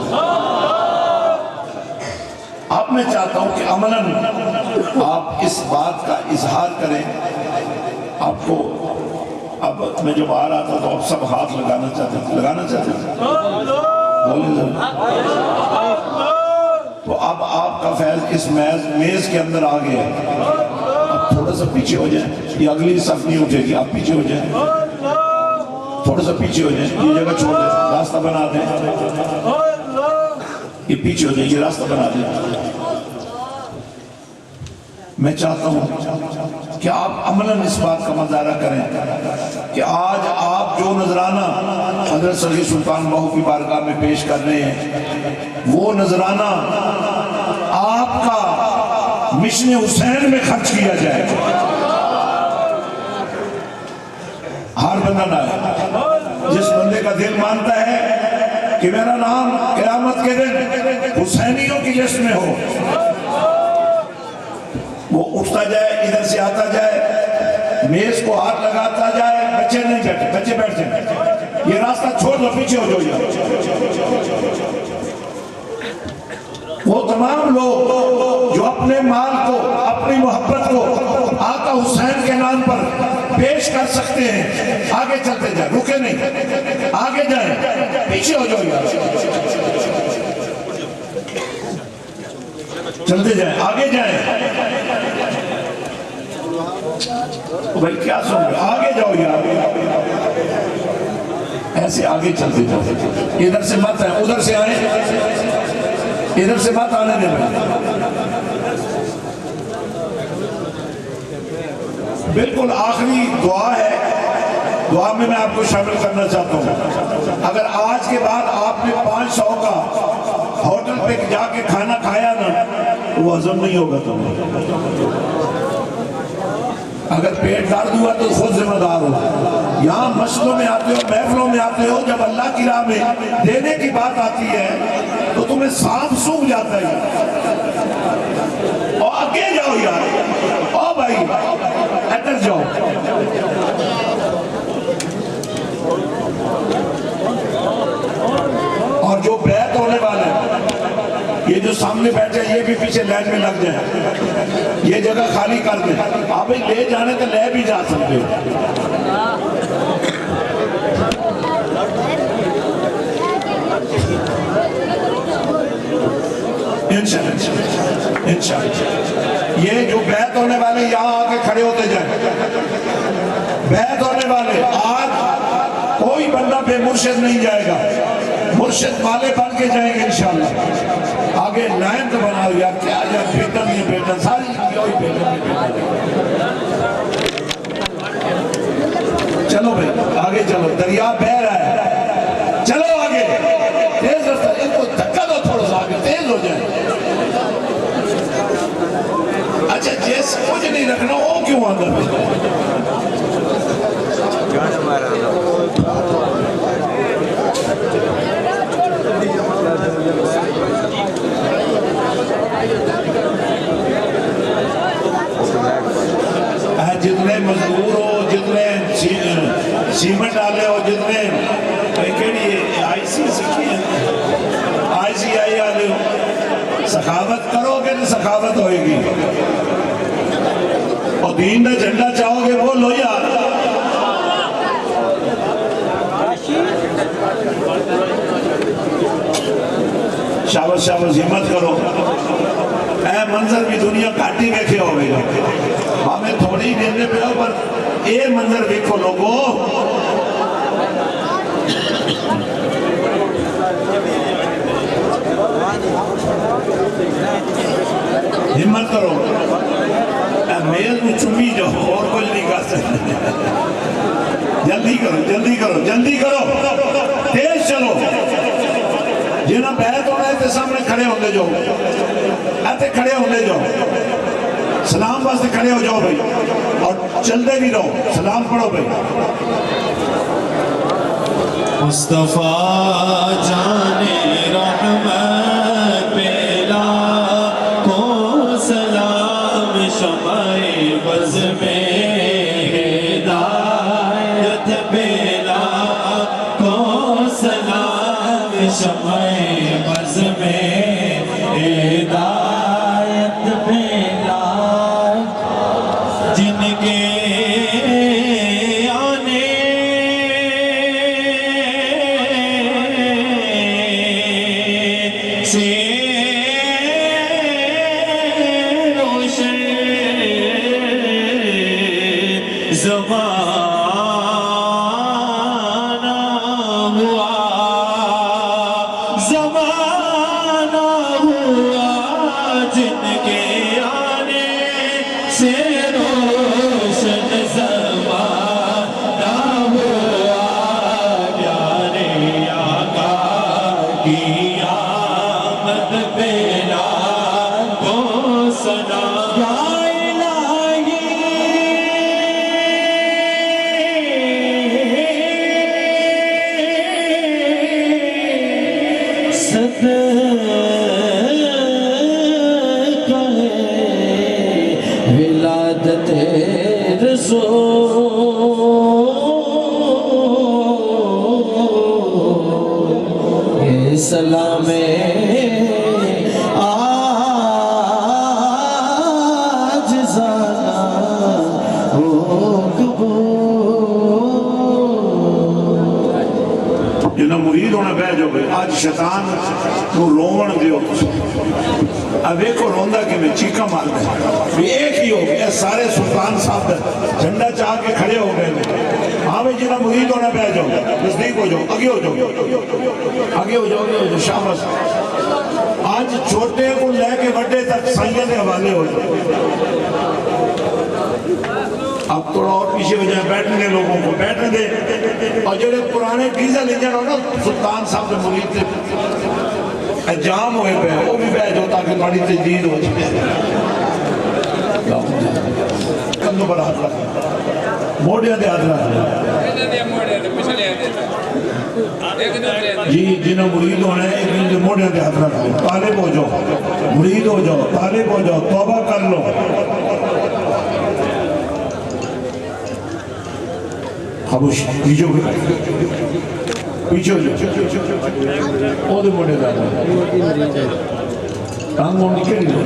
اب میں چاہتا ہوں کہ عملاً آپ اس بات کا اظہار کریں۔ آپ کو اب میں جب آ رہا تھا تو آپ سب ہاتھ لگانا چاہتے تھے، بولیں ذرا۔ تو اب آپ کا فیض اس میز کے اندر آ گیا، اب تھوڑا سا پیچھے ہو جائیں، یہ اگلی صف نہیں اٹھے گی، آپ پیچھے ہو جائیں، تھوڑا سا پیچھے ہو جائیں، یہ جگہ چھوڑ دیں، راستہ بنا دیں، یہ پیچھے ہو جائیں، یہ راستہ بنا دیں۔ میں چاہتا ہوں کہ آپ عملاً اس بات کا مظاہرہ کریں کہ آج آپ جو نذرانہ حضرت سید سلطان بہو کی بارگاہ میں پیش کر رہے ہیں، وہ نذرانہ آپ کا مشن حسین میں خرچ کیا جائے۔ ہر بندہ نہ ہے، جس بندے کا دل مانتا ہے کہ میرا نام قیامت کے دن حسینیوں کی لسٹ میں ہو، وہ اٹھتا جائے، ادھر سے آتا جائے، میز کو ہاتھ لگاتا جائے۔ بچے نہیں بیٹھے، بچے بیٹھ جائیں، یہ راستہ چھوڑ دو، پیچھے ہو جاؤ۔ وہ تمام لوگ جو اپنے مال کو، اپنی محبت کو آقا حسین کے نام پر پیش کر سکتے ہیں، آگے چلتے جائیں، رکے نہیں، آگے جائیں، پیچھے ہو جاؤ یار، چلتے جائیں، آگے جائیں۔ بھائی کیا سن رہے، آگے جاؤ یار، ایسے آگے چلتے جاؤ، ادھر سے مت آئیں، ادھر سے آئیں، ادھر سے مت آنے دیں۔ بالکل آخری دعا ہے، دعا میں آپ کو شامل کرنا چاہتا ہوں۔ اگر آج کے بعد آپ نے 500 کا ہوٹل پہ جا کے کھانا کھایا نا، وہ ہضم نہیں ہوگا تمہیں۔ اگر پیٹ درد ہوا تو خود ذمہ دار ہو۔ یہاں مسجدوں میں آتے ہو، محفلوں میں آتے ہو، جب اللہ کی راہ میں دینے کی بات آتی ہے تو تمہیں سانپ سونگھ جاتا ہے۔ اور آگے جاؤ یار، او بھائی ادھر جاؤ۔ اور جو بیعت ہونے والے ہیں، یہ جو سامنے بیٹھے ہیں، یہ بھی پیچھے لائن میں لگ جائیں، یہ جگہ خالی کر دیں۔ آپ لے جانے تو لے بھی جا سکتے ہو۔ انشاءاللہ انشاءاللہ۔ یہ جو بیعت ہونے والے یہاں آ کے کھڑے ہوتے جائیں، بیعت ہونے والے آج کوئی بندہ بے مرشد نہیں جائے گا، مرشد والے بن کے جائیں گے انشاءاللہ۔ آگے لائن تو بناؤ یار، کیا یار بیٹن یہ بیٹن ساری کوئی بیٹن نہیں۔ چلو بھائی آگے چلو، دریا بہ رہا ہے، چلو آگے تیز رفتہ، ان کو دھکا دو تھوڑا سا آگے تیز ہو جائے۔ اچھا جیسے کچھ نہیں رکھنا وہ کیوں اندر جتنے مزدور ہو، جتنے سیمنٹ ڈالے ہو، جتنے آئی سی سکھی ہیں، آئی سی آئی والے ہو، سخاوت کرو گے تو سخاوت ہوئے گی، اور دین کا جھنڈا چاہو گے وہ لو یار۔ شاباش شاباش، ہمت کرو۔ اے منظر بھی دنیا کاٹی ویکھے ہوئے گا، ہمیں تھوڑی دینے پہ ہو، پر اے منظر ویکھو لوگو۔ ہمت کرو، اے میل میں چمی جاؤ، اور کچھ نہیں کر سکتے۔ جلدی کرو جلدی کرو جلدی کرو، تیز چلو۔ جنہاں بیعت ہونا ہے تے سامنے کھڑے ہوندے جو، ایتے کھڑے ہوندے جو، سلام واسطے کھڑے ہو جاؤ بھائی، اور چلتے بھی رہو، سلام پڑھو بھائی۔ مصطفیٰ جان رحمت پیلا کو سلام، شمع بز میں ہدایت پیلا کو سلام، شمع بز میں ہدایت پیلا، جن کے آنے سے روشن زمانہ ہوا، زمانہ ہوا، جن کے آنے سے روشن زمانہ ہوا، پیارے آقا کی آمد پیلا کو سلام، یا الہی صدقہ ولادت رسول، یہ سلام آج زانا ہو قبول۔ جنہوں مرید ہونا بہ جو بھائی، آج شیطان کو رومن دیو، اب ایک کو روندہ کہ میں چیکا مار دیں، بھی ایک ہی ہو گیا، سارے سلطان صاحب جھنڈا چاہ کے کھڑے ہو گئے۔ ہاں بھائی جنہوں مرید ہونا بہ جاؤ، نزدیک ہو جاؤ، آگے ہو جاؤ، آگے ہو جاؤ، شاباش۔ آج چھوٹے کو لے کے بڑے تک سائیوں کے حوالے ہو جاؤ۔ اب تھوڑا اور پیچھے ہو جائیں، بیٹھنے لوگوں کو بیٹھنے دے، اور جو پرانے ڈیزل انجن ہو نا سلطان صاحب کے مرید سے جام ہوئے پہ وہ بھی بہ جاؤ تاکہ تھوڑی تجدید ہو جائے۔ کندھوں پر ہاتھ رکھ، موڑیاں دے ہاتھ رکھ، جی جنہوں مرید ہونا ہے ان موڑیاں دے ہاتھ رکھ، طالب ہو جاؤ، مرید ہو جاؤ، طالب ہو جاؤ، توبہ کر لو۔ خاموش، پیچھے ہو گئے، پیچھے ہو جاؤ، او دے موڑے دے ہاتھ رکھ، ٹانگ موڑ نکل نہیں۔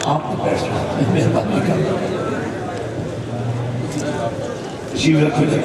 آپ تو بیٹھ جائیں، مہربانی کر شیو رکھو جائے۔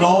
9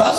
10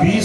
20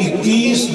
21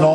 9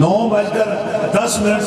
9:10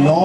9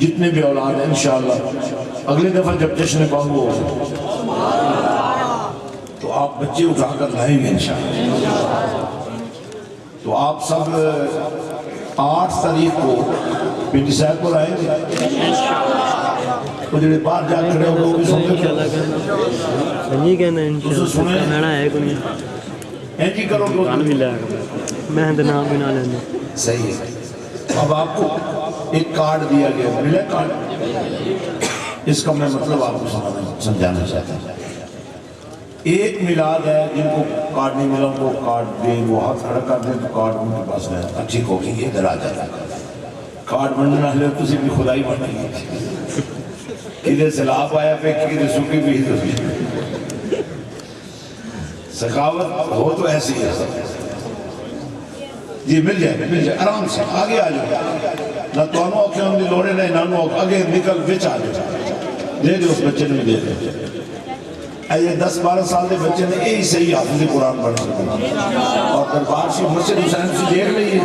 جتنے بھی اولاد ہیں انشاءاللہ اگلے دفعہ جب جشن باہو ہو تو آپ بچے اٹھا کر لائیں گے انشاءاللہ. تو آپ سب 8 تاریخ کو پنڈی صاحب کو لائیں گے. وہ جڑے باہر جا کھڑے ہو گئے وہ بھی سن کے نہیں کہنا انشاءاللہ میرا ہے کوئی اینجی کرو گے کان بھی لیا میں نام بھی نہ لینا. صحیح ہے. اب آپ کو ایک کارڈ دیا گیا ملا کارڈ. اس کا میں مطلب آپ کو سمجھانا چاہتا ہوں. ایک میلاد ہے جن کو کارڈ نہیں ملا ان کو کارڈ دیں, وہ ہاتھ کھڑا کر دیں تو کارڈ ان کے پاس ہے. اچھی کوکی یہ ادھر آ جاتا ہے. کارڈ بننا ہے تو بھی خدائی بننا ہے. کدھر سلاب آیا پہ کدھر سکی بھی تو سخاوت ہو تو ایسی ہے. جی مل جائے آرام سے آگے آ جائے. نہ تو انہوں آکے ہم نے لوڑے نہیں نہ آگے نکل بچ آ جائے. دے دے اس بچے نے دے دے. یہ 10-12 سال دے بچے نے یہی صحیح حافظ قرآن پڑھ سکتے. اور دربار شریف مسجد حسین سے دیکھ لئیے.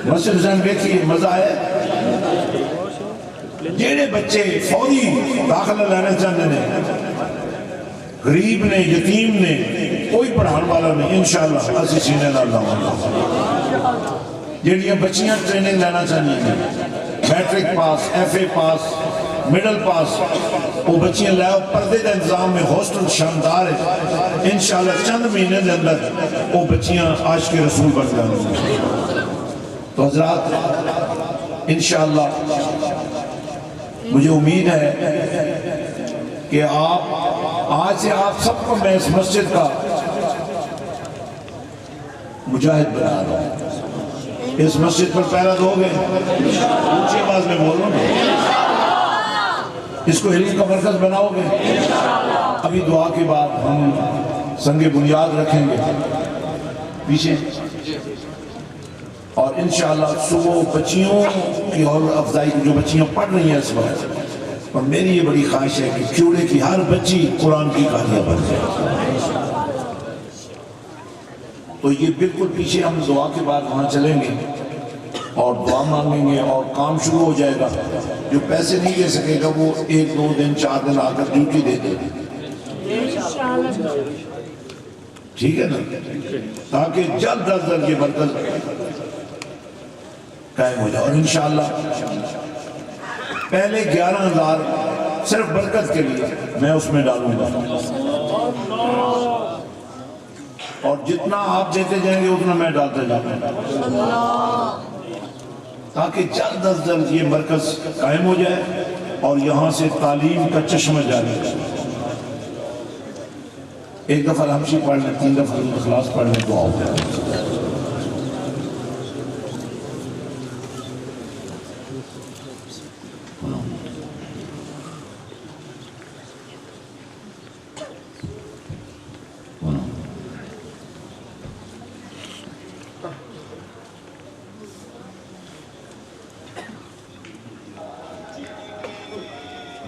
مسجد حسین دیکھئے مزہ ہے. جیڑے بچے فوری داخلہ لینا چاہتے ہیں غریب نے یتیم نے کوئی پڑھان والا نہیں انشاءاللہ اسی سینے نہ لاؤں. جیڑیاں بچیاں ٹریننگ لینا چاہتے ہیں matric pass F A pass middle pass وہ بچیاں لے پردے کا انتظام میں ہاسٹل شاندار ہے. انشاءاللہ چند مہینے کے اندر وہ بچیاں عاشق رسول بن جائیں گی. تو حضرات انشاءاللہ مجھے امید ہے کہ آج سے آپ سب کو میں اس مسجد کا مجاہد بنا رہا ہوں. اس مسجد پر پہرا دو گے اونچی آواز میں بول رہا ہوں. اس کو علم کا مرکز بناؤ گے. ابھی دعا کے بعد ہم سنگ بنیاد رکھیں گے پیچھے. اور انشاءاللہ صبح بچیوں کی اور افزائی جو بچیاں پڑھ رہی ہیں اس وقت, اور میری یہ بڑی خواہش ہے کہ کیوڑے کی ہر بچی قرآن کی قاریہ بن جائے. تو یہ بالکل پیچھے ہم دعا کے بعد وہاں چلیں گے اور دعا مانگیں گے اور کام شروع ہو جائے گا. جو پیسے نہیں دے سکے گا وہ 1-2 دن 4 دن آ کر ڈیوٹی دے دے. ٹھیک ہے نا, تاکہ جلد از جلد یہ مرکز قائم ہو جائے. اور انشاءاللہ پہلے 11,000 صرف برکت کے لیے میں اس میں ڈالوں گا, اور جتنا آپ دیتے جائیں گے اتنا میں ڈالتا جاؤں گا, تاکہ جلد از جلد یہ مرکز قائم ہو جائے اور یہاں سے تعلیم کا چشمہ جاری ہے. ایک دفعہ ہمشی پڑھ لیں, 3 دفعہ اخلاص پڑھ لیں, دعا ہو جائے.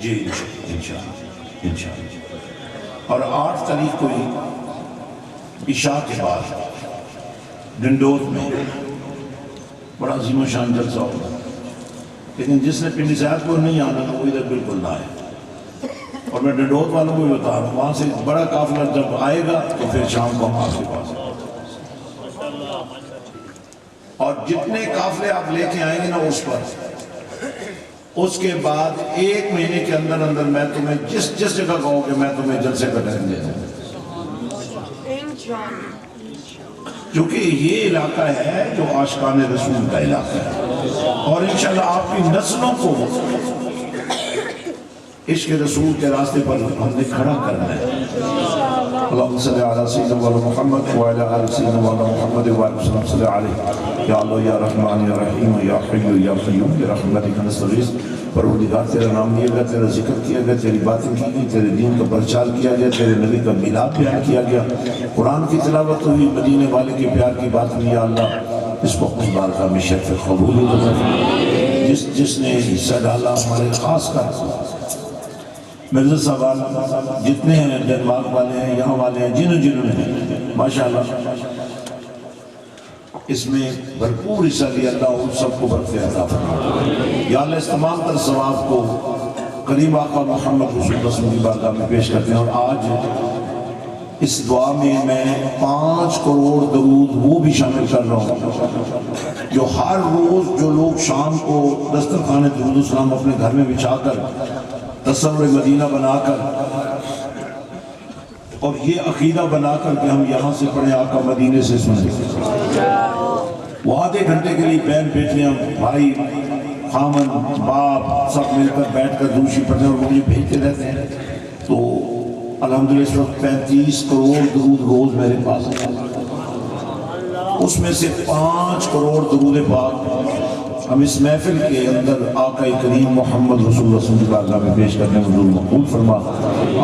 جی انشاءاللہ. اور 8 تاریخ کو ہی عشاء کے بعد ڈنڈوت میں بڑا عظیم و شان جلسہ ہوگا. لیکن جس نے پنڈی صاحب کو نہیں آنا وہ ادھر بالکل نہ آئے. اور میں ڈنڈوت والوں کو بھی بتا رہا ہوں وہاں سے بڑا قافلہ جب آئے گا تو پھر شام کو ہم آپ کے پاس. اور جتنے قافلے آپ لے کے آئیں گے نا اس پر, اس کے بعد 1 مہینے کے اندر اندر میں تمہیں جس جگہ کہو گے میں تمہیں جلسے کا ٹائم دے دوں. کیونکہ یہ علاقہ ہے جو عاشقان رسول کا علاقہ ہے, اور انشاءاللہ آپ کی نسلوں کو عشق رسول کے راستے پر ہم نے کھڑا کرنا ہے. اللہم صلی علی سیدنا محمد وعلی آل سیدنا محمد وعلی صلی علیہ. یا اللہ یا رحمان یا رحیم یا حی یا قیوم برحمتک نستغیث. پروردگار تیرا نام لیا گیا, تیرا ذکر کیا گیا, تیری باتیں کی گئی, تیرے دین کا پرچار کیا گیا, تیرے نبی کا میلاد بیان کیا گیا, قرآن کی تلاوت ہوئی, مدینے والے کے پیار کی بات ہوئی. یا اللہ اس کو اپنی بارگاہ میں شرف قبول کرنا. جس نے حصہ ڈالا ہمارے خاص کر مرزا صاحب جتنے ہیں, ڈنمارک والے ہیں, یہاں والے ہیں, جنہوں نے ماشاءاللہ اس میں بھرپور حصہ لیا، اللہ ان سب کو برکت عطا فرمائے۔ یا اللہ اس تمام تر ثواب کو کریم آقا محمد رسول اللہ صلی اللہ علیہ وسلم کی بارگاہ میں پیش کرتے ہیں۔ اور آج اس دعا میں 5 کروڑ درود وہ بھی شامل کر رہا ہوں جو ہر روز جو لوگ شام کو دسترخوان درود السلام اپنے گھر میں بچھا کر تصور مدینہ بنا کر اور یہ عقیدہ بنا کر کہ ہم یہاں سے پڑھیں آقا مدینے سے سنیں، وہ آدھے گھنٹے کے لیے بہن بیٹیاں بھائی خامن باپ سب مل کر بیٹھ کر دوشی پڑھتے ہیں اور مجھے بھیجتے رہتے ہیں، تو الحمدللہ اس وقت 35 کروڑ درود روز میرے پاس ہے۔ اس میں سے 5 کروڑ درود پاک ہم اس محفل کے اندر آقا کریم محمد رسول اللہ صلی اللہ علیہ وسلم میں پیش کرنے حضور مقبول فرما۔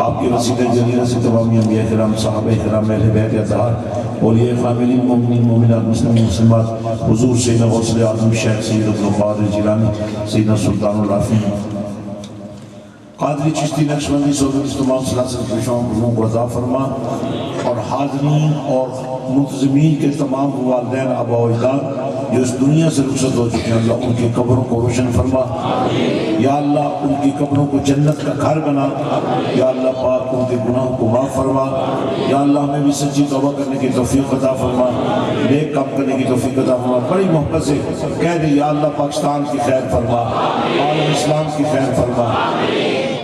آپ کے وسیلہ جلیلہ سے تمام انبیاء کرام صحابہ کرام اہل بیت اطہار اولیاء کاملین مومنین مومنات مسلمین مسلمات حضور سیدنا غوث اعظم شیخ سید عبد القادر جیلانی سیدنا سلطان العارفین قادری چشتی نقشبندی سودری تمام سلاسل پیشوں کو عطا فرما، اور حاضرین اور منتظمین کے تمام والدین آبا و اجداد جو اس دنیا سے رخصت ہو چکے ہیں، اللہ ان کی قبروں کو روشن فرما، یا اللہ ان کی قبروں کو جنت کا گھر بنا، یا اللہ پاک ان کے گناہوں کو معاف فرما، یا اللہ ہمیں بھی سچی توبہ کرنے کی توفیق عطا فرما، نیک کام کرنے کی توفیق عطا فرما۔ بڑی محبت سے کہہ دیں یا اللہ پاکستان کی خیر فرما، عالم اسلام کی خیر فرما،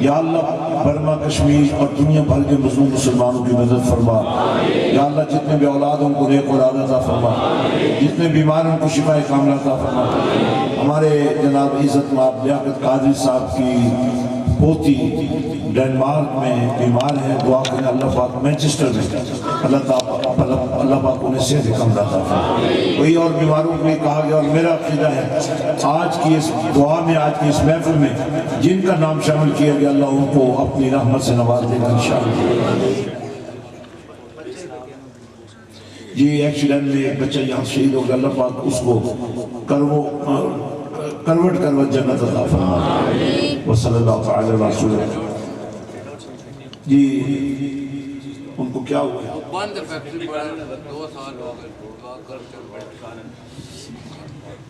یا اللہ برما کشمیر اور دنیا بھر کے مظلوم مسلمانوں کی مدد فرما، یا اللہ جتنے بھی اولاد ان کو نیک اولاد عطا فرما، جتنے بیمار ان کو شفا کاملہ عطا فرما۔ ہمارے جناب عزت مآب لیاقت قادری صاحب کی پوتی ڈنمارک میں بیمار ہے، دعا کریں اللہ پاک مینچسٹر میں اللہ پاک انہیں صحت کاملہ عطا فرما۔ وہی اور بیماروں کو بھی کہا گیا، اور میرا عقیدہ ہے آج کی اس دعا میں آج کی اس محفل میں جن کا نام شامل کیا گیا اللہ ان کو اپنی رحمت سے نواز دے گا انشاءاللہ۔ جی ایکسیڈنٹ میں ایک بچہ یہاں شہید ہو گیا، اللہ پاک اس کو کروٹ جنت عطا فرما، وصلی اللہ تعالی علیہ وسلم۔ جی ان کو کیا ہوا؟ بند فیکٹری پر 2 سال ہو گئے،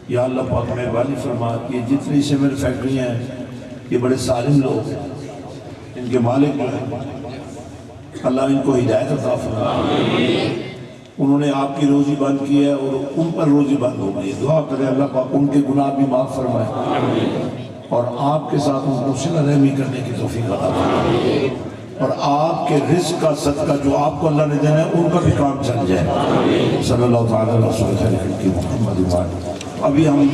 یا اللہ پاک مہربانی فرما، یہ جتنی سیمنٹ فیکٹریاں ہیں یہ بڑے سالم لوگ ہیں، ان کے مالک جو ہیں اللہ ان کو ہدایت عطا فرما۔ انہوں نے آپ کی روزی بند کی ہے اور ان پر روزی بند ہو گئی، دعا کریں اللہ پاک ان کے گناہ بھی معاف فرمائے اور آپ کے ساتھ ان کو صلہ رحمی کرنے کی توفیق عطا فرمائے، اور آپ کے رزق کا صدقہ جو آپ کو اللہ نے دینا ہے ان کا بھی کام چل جائے۔ صلی اللہ تعالی علیہ وسلم۔ ابھی ہم